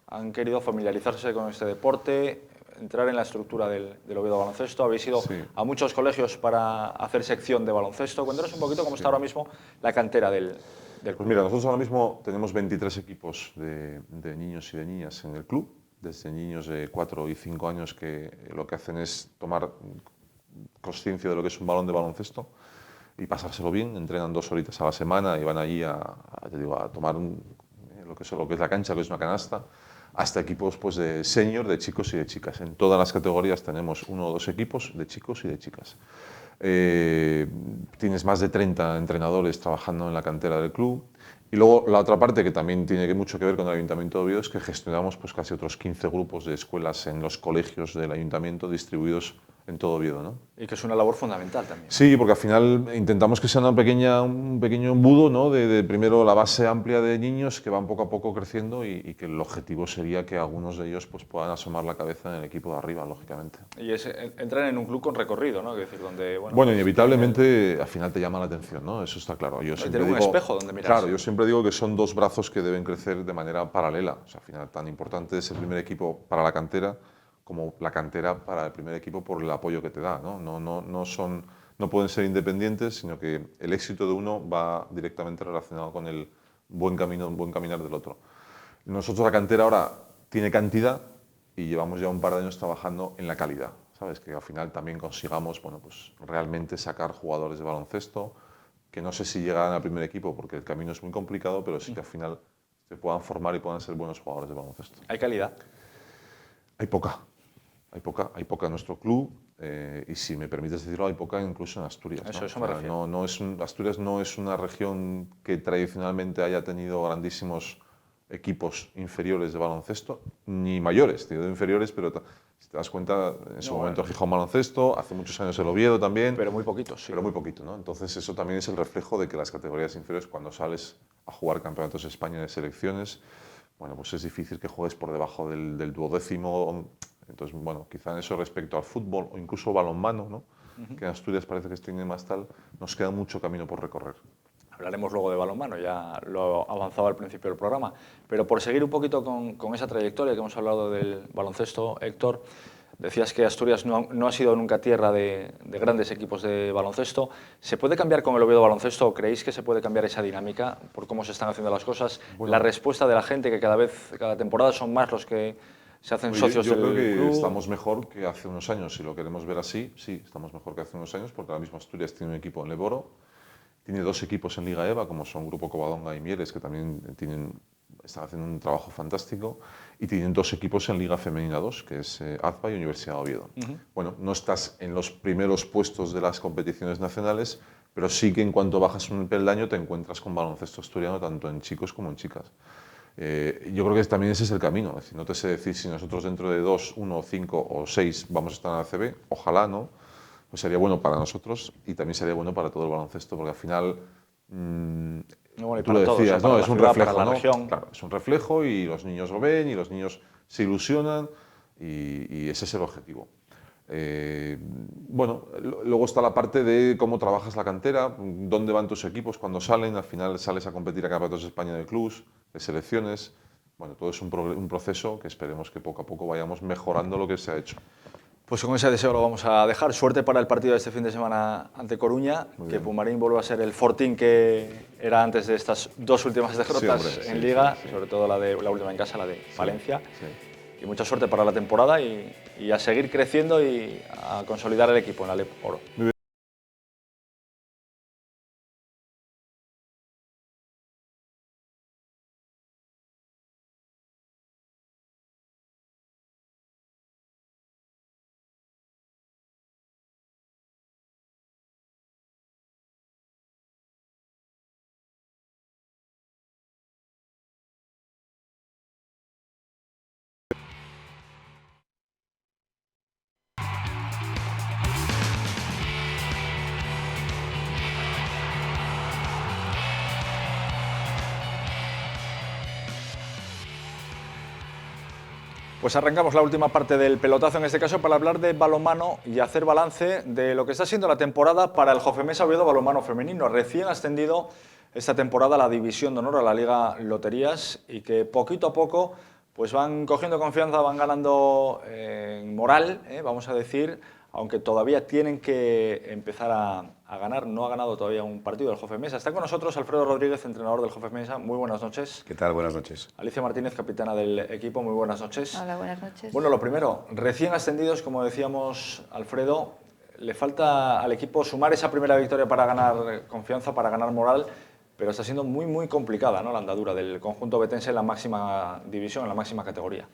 han querido familiarizarse con este deporte, entrar en la estructura del Oviedo Baloncesto. Habéis ido a muchos colegios para hacer sección de baloncesto. Cuéntanos un poquito cómo está ahora mismo la cantera del club. Pues mira, nosotros ahora mismo tenemos 23 equipos de niños y de niñas en el club, desde niños de 4 y 5 años que lo que hacen es tomar conciencia de lo que es un balón de baloncesto y pasárselo bien. Entrenan 2 horitas a la semana y van allí a tomar lo que es la cancha, que es una canasta, hasta equipos pues, de senior, de chicos y de chicas. En todas las categorías tenemos 1 o 2 equipos de chicos y de chicas. Tienes más de 30 entrenadores trabajando en la cantera del club. Y luego la otra parte que también tiene mucho que ver con el Ayuntamiento de Oviedo es que gestionamos pues, casi otros 15 grupos de escuelas en los colegios del Ayuntamiento distribuidos en todo Oviedo, ¿no? Y que es una labor fundamental también. Sí, porque al final intentamos que sea un pequeño embudo, ¿no? de primero la base amplia de niños que van poco a poco creciendo y que el objetivo sería que algunos de ellos pues, puedan asomar la cabeza en el equipo de arriba, lógicamente. Y entran en un club con recorrido, ¿no? Es decir, donde, bueno, inevitablemente al final te llama la atención, ¿no? Eso está claro. Yo siempre digo, un espejo donde miras. Claro, yo siempre digo que son 2 brazos que deben crecer de manera paralela. O sea, al final tan importante es el primer equipo para la cantera como la cantera para el primer equipo por el apoyo que te da, ¿no? No pueden ser independientes, sino que el éxito de uno va directamente relacionado con el buen caminar del otro. Nosotros la cantera ahora tiene cantidad y llevamos ya un par de años trabajando en la calidad, ¿sabes? Que al final también consigamos, bueno, pues realmente sacar jugadores de baloncesto, que no sé si llegarán al primer equipo porque el camino es muy complicado, pero sí que al final se puedan formar y puedan ser buenos jugadores de baloncesto. ¿Hay calidad? Hay poca en nuestro club y si me permites decirlo, hay poca incluso en Asturias. Eso me refiero. Asturias no es una región que tradicionalmente haya tenido grandísimos equipos inferiores de baloncesto, ni mayores, digo inferiores, pero si te das cuenta, en su momento Gijón Baloncesto, hace muchos años el Oviedo también. Pero muy poquito, sí. Pero muy poquito, ¿no? Entonces eso también es el reflejo de que las categorías inferiores, cuando sales a jugar campeonatos de España de selecciones, bueno, pues es difícil que juegues por debajo del 12º. Entonces, bueno, quizá en eso respecto al fútbol o incluso balonmano, ¿no? Que en Asturias parece que tiene más tal, nos queda mucho camino por recorrer. Hablaremos luego de balonmano, ya lo avanzaba al principio del programa. Pero por seguir un poquito con esa trayectoria que hemos hablado del baloncesto, Héctor, decías que Asturias no ha sido nunca tierra de grandes equipos de baloncesto. ¿Se puede cambiar con el Oviedo Baloncesto o creéis que se puede cambiar esa dinámica por cómo se están haciendo las cosas? Bueno, la respuesta de la gente, que cada temporada son más los que se hacen socios del club. Yo creo que estamos mejor que hace unos años, si lo queremos ver así, sí, estamos mejor que hace unos años, porque ahora mismo Asturias tiene un equipo en Leboro, tiene 2 equipos en Liga EVA, como son Grupo Covadonga y Mieres, que también están haciendo un trabajo fantástico, y tienen 2 equipos en Liga Femenina 2, que es AZPA y Universidad de Oviedo. Bueno, no estás en los primeros puestos de las competiciones nacionales, pero sí que en cuanto bajas un peldaño te encuentras con baloncesto asturiano tanto en chicos como en chicas. Yo creo que también ese es el camino. Es decir, no te sé decir si nosotros dentro de 2, 1, 5 o 6 vamos a estar en la ACB, ojalá no, pues sería bueno para nosotros y también sería bueno para todo el baloncesto, porque al final, tú lo decías, ¿no? Es un reflejo, ¿no? Claro, es un reflejo y los niños lo ven y los niños se ilusionan y ese es el objetivo. Bueno, luego está la parte de cómo trabajas la cantera, dónde van tus equipos cuando salen, al final sales a competir a Campeonatos de España de clubs, de selecciones. Bueno, todo es un proceso que esperemos que poco a poco vayamos mejorando lo que se ha hecho. Pues con ese deseo lo vamos a dejar. Suerte para el partido de este fin de semana ante Coruña, que Pumarín vuelva a ser el fortín que era antes de estas 2 últimas derrotas en Liga, sobre todo la última en casa, la de Valencia. Y mucha suerte para la temporada y a seguir creciendo y a consolidar el equipo en la LEP Oro. Pues arrancamos la última parte del pelotazo, en este caso para hablar de balonmano y hacer balance de lo que está siendo la temporada para el Jofemesa Oviedo balonmano femenino, recién ascendido esta temporada a la División de Honor, a la Liga Loterías, y que poquito a poco pues van cogiendo confianza, van ganando moral, vamos a decir, aunque todavía tienen que empezar a ganar. No ha ganado todavía un partido del Jofemesa. Está con nosotros Alfredo Rodríguez, entrenador del Jofemesa. Muy buenas noches. ¿Qué tal? Buenas noches. Alicia Martínez, capitana del equipo. Muy buenas noches. Hola, buenas noches. Bueno, lo primero, recién ascendidos, como decíamos, Alfredo, le falta al equipo sumar esa primera victoria para ganar confianza, para ganar moral, pero está siendo muy complicada, ¿no?, la andadura del conjunto betense en la máxima división, en la máxima categoría.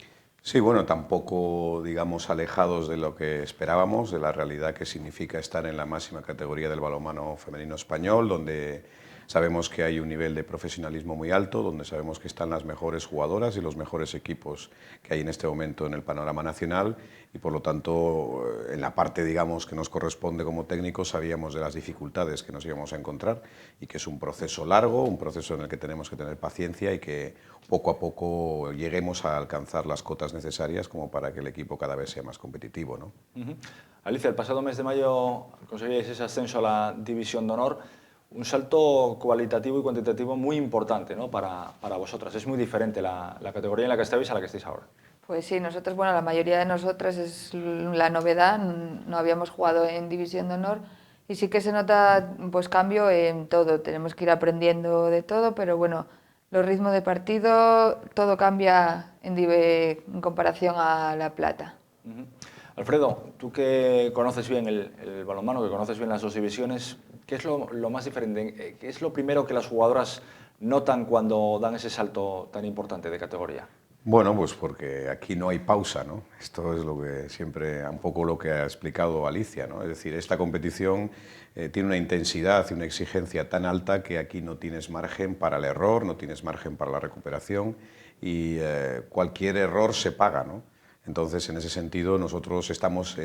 Sí, bueno, tampoco, digamos, alejados de lo que esperábamos, de la realidad que significa estar en la máxima categoría del balonmano femenino español, donde sabemos que hay un nivel de profesionalismo muy alto, donde sabemos que están las mejores jugadoras y los mejores equipos que hay en este momento en el panorama nacional, y por lo tanto, en la parte, digamos, que nos corresponde como técnicos, sabíamos de las dificultades que nos íbamos a encontrar y que es un proceso largo, un proceso en el que tenemos que tener paciencia y que poco a poco lleguemos a alcanzar las cotas necesarias como para que el equipo cada vez sea más competitivo, ¿no? Alicia, el pasado mes de mayo conseguíais ese ascenso a la División de Honor, un salto cualitativo y cuantitativo muy importante, ¿no?, para vosotras. Es muy diferente la categoría en la que estáis a la que estáis ahora. Pues sí, nosotros, bueno, la mayoría de nosotras es la novedad, no habíamos jugado en División de Honor y sí que se nota pues cambio en todo, tenemos que ir aprendiendo de todo, pero bueno, los ritmos de partido, todo cambia en comparación a la plata. Alfredo, tú que conoces bien el balonmano, que conoces bien las 2 divisiones, ¿qué es lo más diferente? ¿Qué es lo primero que las jugadoras notan cuando dan ese salto tan importante de categoría? Bueno, pues porque aquí no hay pausa, ¿no? Esto es lo que siempre, un poco lo que ha explicado Alicia, ¿no? Es decir, esta competición tiene una intensidad y una exigencia tan alta que aquí no tienes margen para el error, no tienes margen para la recuperación y cualquier error se paga, ¿no? Entonces, en ese sentido, nosotros estamos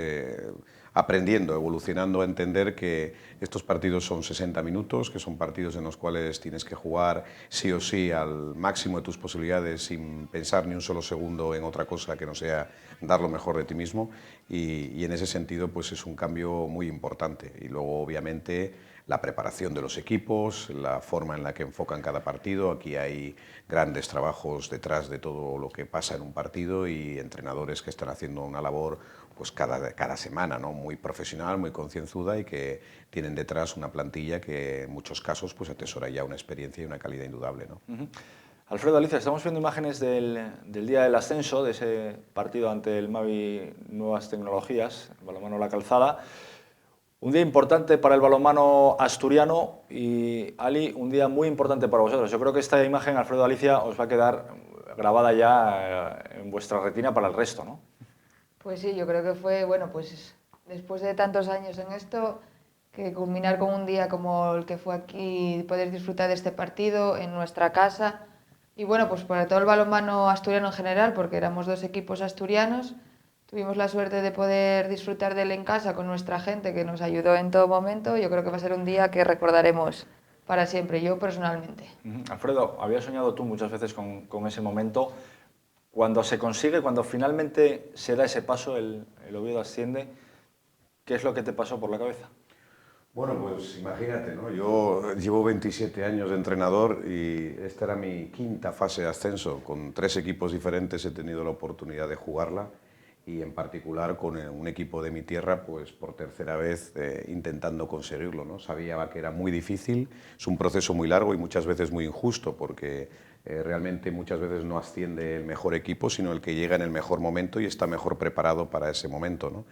aprendiendo, evolucionando a entender que estos partidos son 60 minutos, que son partidos en los cuales tienes que jugar sí o sí al máximo de tus posibilidades sin pensar ni un solo segundo en otra cosa que no sea dar lo mejor de ti mismo, y en ese sentido pues es un cambio muy importante. Y luego, obviamente, la preparación de los equipos, la forma en la que enfocan cada partido. Aquí hay grandes trabajos detrás de todo lo que pasa en un partido y entrenadores que están haciendo una labor pues cada semana, ¿no?, muy profesional, muy concienzuda, y que tienen detrás una plantilla que en muchos casos pues atesora ya una experiencia y una calidad indudable, ¿no? Alfredo, Alicia, estamos viendo imágenes del día del ascenso, de ese partido ante el Mavi Nuevas Tecnologías, el balonmano La Calzada. Un día importante para el balonmano asturiano y, Ali, un día muy importante para vosotros. Yo creo que esta imagen, Alfredo, Alicia, os va a quedar grabada ya en vuestra retina para el resto, ¿no? Pues sí, yo creo que fue, bueno, pues después de tantos años en esto, que culminar con un día como el que fue aquí, poder disfrutar de este partido en nuestra casa, y bueno, pues para todo el balonmano asturiano en general, porque éramos 2 equipos asturianos, tuvimos la suerte de poder disfrutar de él en casa con nuestra gente que nos ayudó en todo momento. Yo creo que va a ser un día que recordaremos para siempre, yo personalmente. Alfredo, habías soñado tú muchas veces con ese momento. Cuando se consigue, cuando finalmente se da ese paso, el Oviedo asciende, ¿qué es lo que te pasó por la cabeza? Bueno, pues imagínate, ¿no? Yo llevo 27 años de entrenador y esta era mi 5ª fase de ascenso. Con 3 equipos diferentes he tenido la oportunidad de jugarla y en particular con un equipo de mi tierra, pues por 3ª vez intentando conseguirlo, ¿no? Sabía que era muy difícil, es un proceso muy largo y muchas veces muy injusto porque realmente muchas veces no asciende el mejor equipo, sino el que llega en el mejor momento y está mejor preparado para ese momento, ¿no?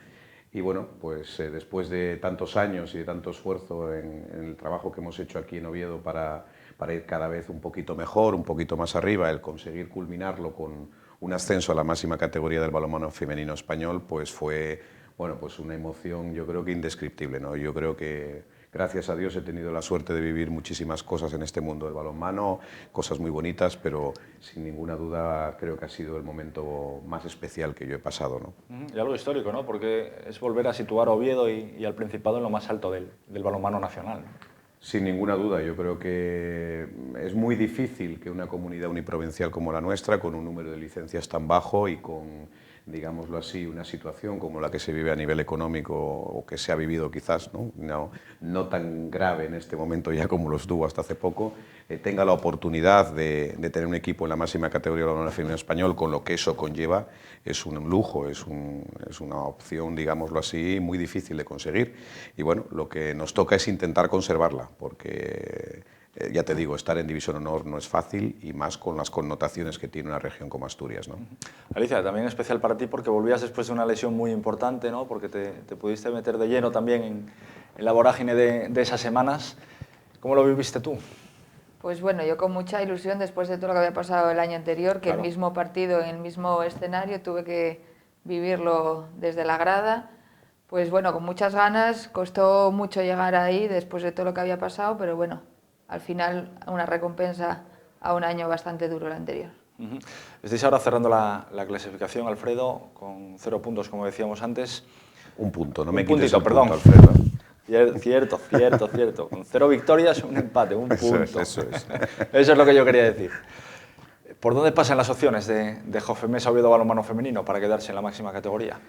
Y bueno, pues después de tantos años y de tanto esfuerzo en el trabajo que hemos hecho aquí en Oviedo para ir cada vez un poquito mejor, un poquito más arriba, el conseguir culminarlo con un ascenso a la máxima categoría del balonmano femenino español, pues fue, bueno, pues una emoción yo creo que indescriptible, ¿no? Yo creo que gracias a Dios he tenido la suerte de vivir muchísimas cosas en este mundo del balonmano, cosas muy bonitas, pero sin ninguna duda creo que ha sido el momento más especial que yo he pasado, ¿no? Y algo histórico, ¿no? Porque es volver a situar a Oviedo y al Principado en lo más alto del balonmano nacional, ¿no? Sin ninguna duda, yo creo que es muy difícil que una comunidad uniprovincial como la nuestra, con un número de licencias tan bajo y con, digámoslo así, una situación como la que se vive a nivel económico o que se ha vivido quizás, no tan grave en este momento ya como lo estuvo hasta hace poco, tenga la oportunidad de tener un equipo en la máxima categoría del balonmano femenino español, con lo que eso conlleva, es un lujo, es una opción, digámoslo así, muy difícil de conseguir. Y bueno, lo que nos toca es intentar conservarla, porque ya te digo, estar en División Honor no es fácil y más con las connotaciones que tiene una región como Asturias, ¿no? Alicia, también especial para ti porque volvías después de una lesión muy importante, ¿no? Porque te pudiste meter de lleno también en la vorágine de esas semanas. ¿Cómo lo viviste tú? Pues bueno, yo con mucha ilusión después de todo lo que había pasado el año anterior, que Claro. el mismo partido, en el mismo escenario, tuve que vivirlo desde la grada. Pues bueno, con muchas ganas, costó mucho llegar ahí después de todo lo que había pasado, pero bueno, al final una recompensa a un año bastante duro el anterior. Estáis ahora cerrando la clasificación, Alfredo, con 0 puntos, como decíamos antes. Un punto, no Un me quites puntito, el perdón. punto, Alfredo. Cierto. Con 0 victorias, un empate, un punto. Eso es. Eso es lo que yo quería decir. ¿Por dónde pasan las opciones de Jofemés Oviedo Balonmano Femenino para quedarse en la máxima categoría?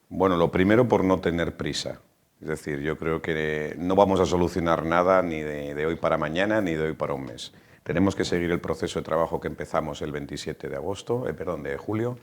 Bueno, lo primero por no tener prisa. Es decir, yo creo que no vamos a solucionar nada ni de hoy para mañana ni de hoy para un mes. Tenemos que seguir el proceso de trabajo que empezamos el 27 de julio,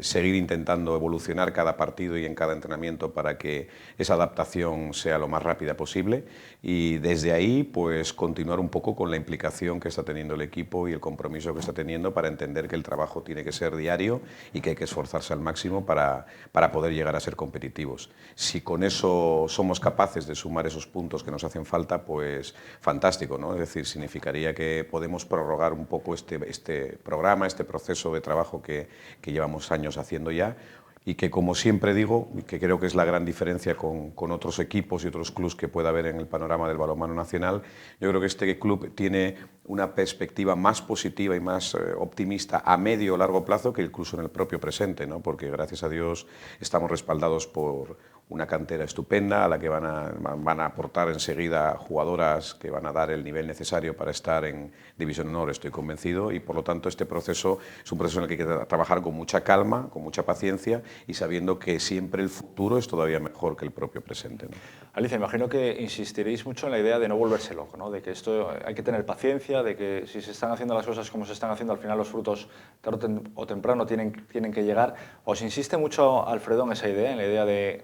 seguir intentando evolucionar cada partido y en cada entrenamiento para que esa adaptación sea lo más rápida posible y desde ahí pues continuar un poco con la implicación que está teniendo el equipo y el compromiso que está teniendo para entender que el trabajo tiene que ser diario y que hay que esforzarse al máximo para poder llegar a ser competitivos. Si con eso somos capaces de sumar esos puntos que nos hacen falta, pues fantástico, ¿no? Es decir, significaría que podemos prorrogar un poco este programa, este proceso de trabajo que llevamos años haciendo ya y que, como siempre digo, y que creo que es la gran diferencia con otros equipos y otros clubes que pueda haber en el panorama del balonmano nacional, yo creo que este club tiene una perspectiva más positiva y más optimista a medio o largo plazo que incluso en el propio presente, ¿no? Porque gracias a Dios estamos respaldados por una cantera estupenda a la que van a aportar enseguida jugadoras que van a dar el nivel necesario para estar en División Honor, estoy convencido, y por lo tanto este proceso es un proceso en el que hay que trabajar con mucha calma, con mucha paciencia y sabiendo que siempre el futuro es todavía mejor que el propio presente, ¿no? Alicia, imagino que insistiréis mucho en la idea de no volverse loco, ¿no? De que esto hay que tener paciencia, de que si se están haciendo las cosas como se están haciendo, al final los frutos tarde o temprano tienen que llegar. ¿Os insiste mucho Alfredo en esa idea, en la idea de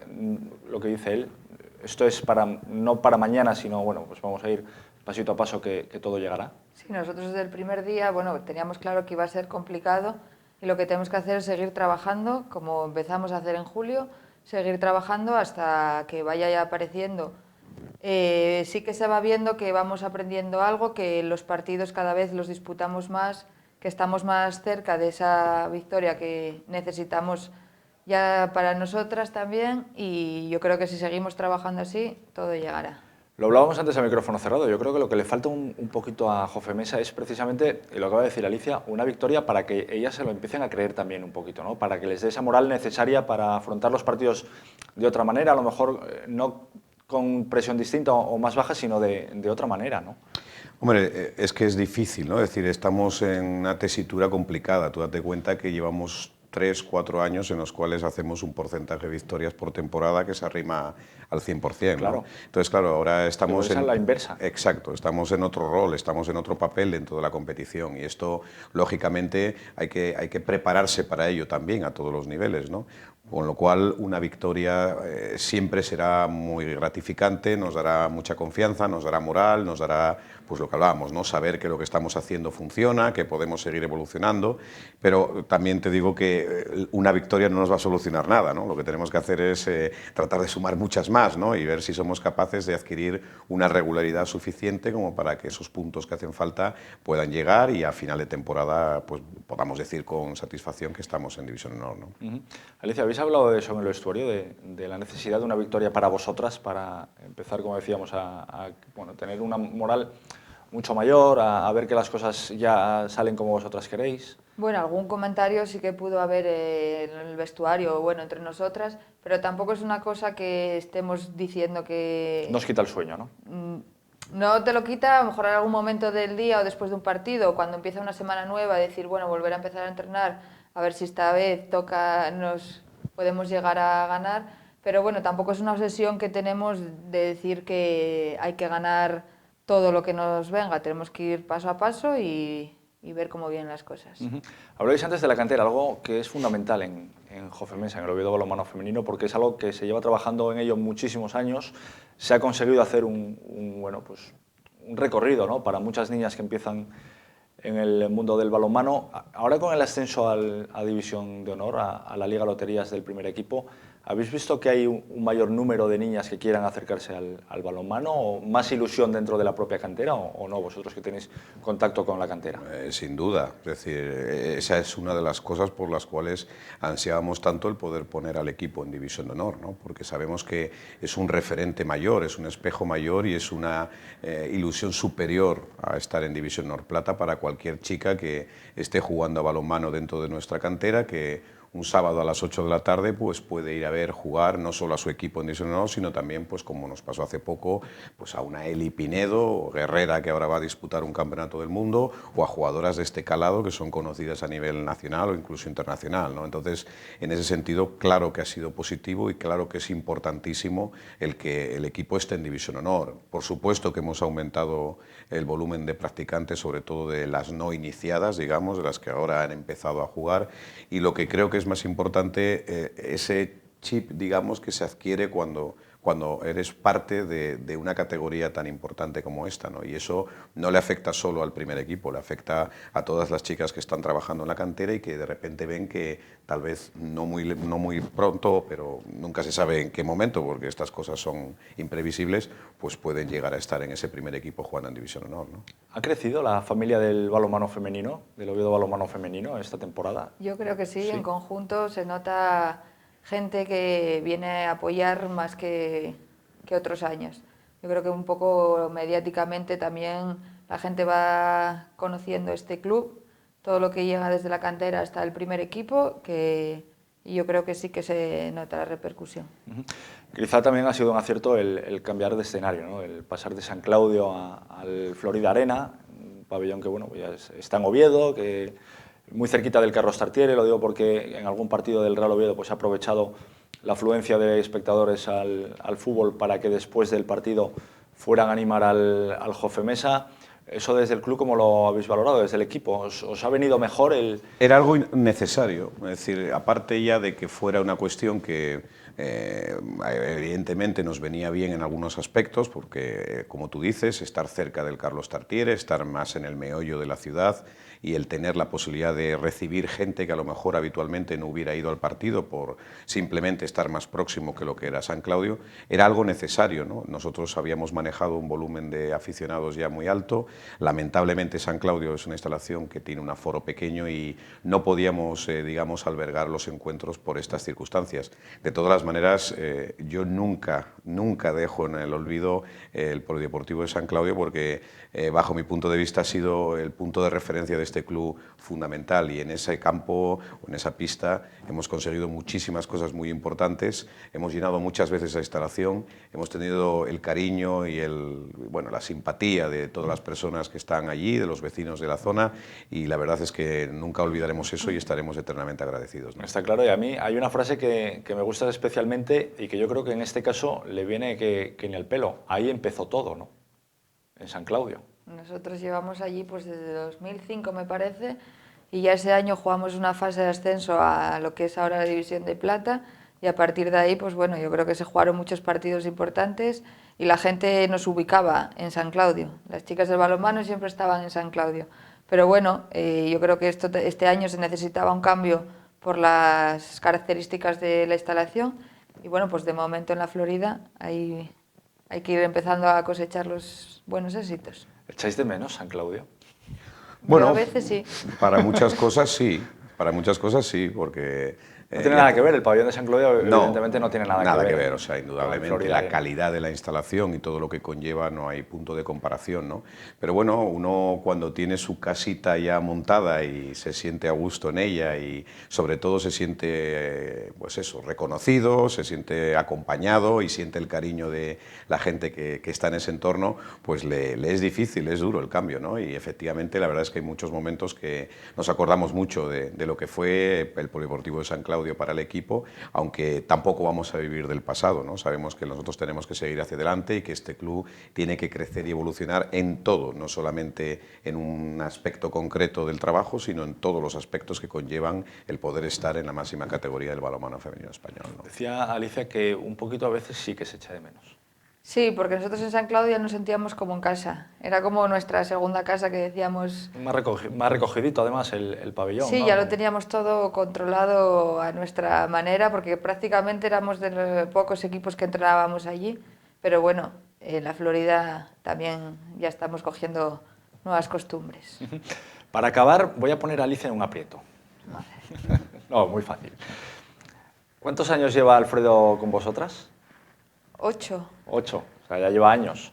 lo que dice él? Esto es no para mañana, sino bueno, pues vamos a ir pasito a paso que todo llegará. Sí, nosotros desde el primer día, bueno, teníamos claro que iba a ser complicado y lo que tenemos que hacer es seguir trabajando, como empezamos a hacer en julio, seguir trabajando hasta que vaya ya apareciendo. Sí que se va viendo que vamos aprendiendo algo, que los partidos cada vez los disputamos más, que estamos más cerca de esa victoria que necesitamos ya para nosotras también, y yo creo que si seguimos trabajando así, todo llegará. Lo hablábamos antes a micrófono cerrado. Yo creo que lo que le falta un poquito a Jofemesa es precisamente, y lo acaba de decir Alicia, una victoria para que ellas se lo empiecen a creer también un poquito, ¿no? Para que les dé esa moral necesaria para afrontar los partidos de otra manera, a lo mejor no con presión distinta o más baja, sino de otra manera, ¿no? Hombre, es que es difícil, ¿no? Es decir, estamos en una tesitura complicada. Tú date cuenta que llevamos 3, 4 años en los cuales hacemos un porcentaje de victorias por temporada que se arrima al 100%. Claro. ¿no? Entonces, claro, ahora estamos en la inversa. Exacto, estamos en otro rol, estamos en otro papel dentro de la competición y esto, lógicamente, hay que prepararse para ello también a todos los niveles, ¿no? Con lo cual, una victoria siempre será muy gratificante, nos dará mucha confianza, nos dará moral, nos dará, pues lo que hablábamos, ¿no? Saber que lo que estamos haciendo funciona, que podemos seguir evolucionando, pero también te digo que una victoria no nos va a solucionar nada, ¿no? Lo que tenemos que hacer es tratar de sumar muchas más, ¿no? Y ver si somos capaces de adquirir una regularidad suficiente como para que esos puntos que hacen falta puedan llegar y a final de temporada pues, podamos decir con satisfacción que estamos en División de Honor, ¿no? Alicia, ¿habéis hablado de eso en el vestuario, de la necesidad de una victoria para vosotras, para empezar, como decíamos, a bueno, tener una moral mucho mayor, a ver que las cosas ya salen como vosotras queréis? Bueno, algún comentario sí que pudo haber en el vestuario, bueno, entre nosotras, pero tampoco es una cosa que estemos diciendo que... Nos quita el sueño, ¿no? No te lo quita, a lo mejor en algún momento del día o después de un partido, cuando empieza una semana nueva, decir, bueno, volver a empezar a entrenar, a ver si esta vez nos podemos llegar a ganar, pero bueno, tampoco es una obsesión que tenemos de decir que hay que ganar todo lo que nos venga, tenemos que ir paso a paso y ver cómo vienen las cosas. Hablabais antes de la cantera, algo que es fundamental en Jofemesa, en el Oviedo Balonmano Femenino, porque es algo que se lleva trabajando en ello muchísimos años. Se ha conseguido hacer un recorrido, ¿no? Para muchas niñas que empiezan en el mundo del balonmano. Ahora con el ascenso a División de Honor, a la Liga Loterías del primer equipo, ¿habéis visto que hay un mayor número de niñas que quieran acercarse al balonmano o más ilusión dentro de la propia cantera o no, vosotros que tenéis contacto con la cantera? Sin duda, es decir, esa es una de las cosas por las cuales ansiábamos tanto el poder poner al equipo en División de Honor, ¿no? Porque sabemos que es un referente mayor, es un espejo mayor y es una ilusión superior a estar en División de Honor Plata para cualquier chica que esté jugando a balonmano dentro de nuestra cantera, que un sábado a las 8 de la tarde pues puede ir a ver jugar no solo a su equipo en División de Honor, sino también, pues como nos pasó hace poco, pues a una Eli Pinedo o Guerrera, que ahora va a disputar un campeonato del mundo, o a jugadoras de este calado que son conocidas a nivel nacional o incluso internacional, ¿no? Entonces, en ese sentido, claro que ha sido positivo y claro que es importantísimo el que el equipo esté en División de Honor. Por supuesto que hemos aumentado el volumen de practicantes, sobre todo de las no iniciadas, digamos, de las que ahora han empezado a jugar, y lo que creo que es más importante, ese chip, digamos, que se adquiere cuando eres parte de una categoría tan importante como esta, ¿no? Y eso no le afecta solo al primer equipo, le afecta a todas las chicas que están trabajando en la cantera y que de repente ven que tal vez no muy pronto, pero nunca se sabe en qué momento, porque estas cosas son imprevisibles, pues pueden llegar a estar en ese primer equipo jugando en División de Honor, ¿no? ¿Ha crecido la familia del balonmano femenino, del Oviedo Balonmano Femenino, esta temporada? Yo creo que sí, en conjunto se nota gente que viene a apoyar más que otros años. Yo creo que un poco mediáticamente también la gente va conociendo este club, todo lo que llega desde la cantera hasta el primer equipo, y yo creo que sí que se nota la repercusión. Quizá también ha sido un acierto el cambiar de escenario, ¿no? El pasar de San Claudio al Florida Arena, un pabellón que bueno, ya está en Oviedo, que muy cerquita del Carlos Tartiere, lo digo porque en algún partido del Real Oviedo pues, ha aprovechado la afluencia de espectadores al fútbol para que después del partido fueran a animar al Jofemesa. Eso desde el club, ¿cómo lo habéis valorado? Desde el equipo, ¿os ha venido mejor el...? Era algo necesario, es decir, aparte ya de que fuera una cuestión que Evidentemente nos venía bien en algunos aspectos, porque, como tú dices, estar cerca del Carlos Tartiere, estar más en el meollo de la ciudad y el tener la posibilidad de recibir gente que a lo mejor habitualmente no hubiera ido al partido por simplemente estar más próximo que lo que era San Claudio, era algo necesario, ¿no? Nosotros habíamos manejado un volumen de aficionados ya muy alto. Lamentablemente San Claudio es una instalación que tiene un aforo pequeño y no podíamos, digamos, albergar los encuentros por estas circunstancias. De todas las maneras, yo nunca dejo en el olvido el Polideportivo de San Claudio, porque bajo mi punto de vista ha sido el punto de referencia de este club fundamental, y en ese campo, en esa pista, hemos conseguido muchísimas cosas muy importantes. Hemos llenado muchas veces la instalación, hemos tenido el cariño y la simpatía de todas las personas que están allí, de los vecinos de la zona, y la verdad es que nunca olvidaremos eso y estaremos eternamente agradecidos, ¿no? Está claro, y a mí hay una frase que me gusta especialmente y que yo creo que en este caso le viene que ni el pelo. Ahí empezó todo, ¿no? En San Claudio. Nosotros llevamos allí pues desde 2005, me parece, y ya ese año jugamos una fase de ascenso a lo que es ahora la División de Plata, y a partir de ahí, pues bueno, yo creo que se jugaron muchos partidos importantes y la gente nos ubicaba en San Claudio. Las chicas del balonmano siempre estaban en San Claudio. Pero bueno, yo creo que este año se necesitaba un cambio por las características de la instalación, y bueno, pues de momento en la Florida hay que ir empezando a cosechar los buenos éxitos. ¿Echáis de menos San Claudio? Bueno, a veces sí. Para muchas cosas sí, porque... No tiene nada que ver, el pabellón de San Claudio evidentemente no tiene nada que ver. O sea, indudablemente la calidad de la instalación y todo lo que conlleva, no hay punto de comparación, ¿no? Pero bueno, uno cuando tiene su casita ya montada y se siente a gusto en ella, y sobre todo se siente, pues eso, reconocido, se siente acompañado y siente el cariño de la gente que está en ese entorno, pues le es difícil, es duro el cambio, ¿no? Y efectivamente la verdad es que hay muchos momentos que nos acordamos mucho de lo que fue el Polideportivo de San Claudio para el equipo, aunque tampoco vamos a vivir del pasado, ¿no? Sabemos que nosotros tenemos que seguir hacia adelante y que este club tiene que crecer y evolucionar en todo, no solamente en un aspecto concreto del trabajo, sino en todos los aspectos que conllevan el poder estar en la máxima categoría del balonmano femenino español, ¿no? Decía Alicia que un poquito a veces sí que se echa de menos. Sí, porque nosotros en San Claudio nos sentíamos como en casa. Era como nuestra segunda casa, que decíamos... Más recogidito además el pabellón, Sí, ¿no? ya lo teníamos todo controlado a nuestra manera, porque prácticamente éramos de los pocos equipos que entrenábamos allí. Pero bueno, en la Florida también ya estamos cogiendo nuevas costumbres. Para acabar, voy a poner a Alicia en un aprieto. No, muy fácil. ¿Cuántos años lleva Alfredo con vosotras? 8. 8, o sea, ya lleva años.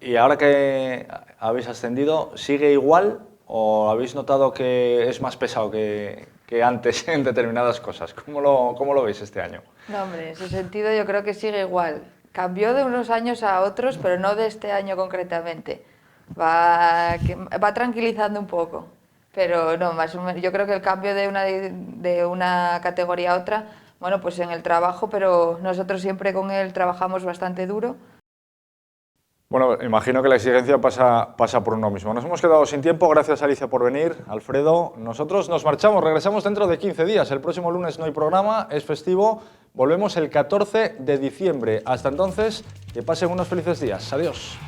¿Y ahora que habéis ascendido, sigue igual o habéis notado que es más pesado que antes en determinadas cosas? ¿Cómo lo veis este año? No, hombre, en ese sentido yo creo que sigue igual. Cambió de unos años a otros, pero no de este año concretamente. Va tranquilizando un poco, pero no, más o menos, yo creo que el cambio de una categoría a otra, bueno, pues en el trabajo, pero nosotros siempre con él trabajamos bastante duro. Bueno, imagino que la exigencia pasa por uno mismo. Nos hemos quedado sin tiempo, gracias Alicia por venir, Alfredo. Nosotros nos marchamos, regresamos dentro de 15 días. El próximo lunes no hay programa, es festivo. Volvemos el 14 de diciembre. Hasta entonces, que pasen unos felices días. Adiós.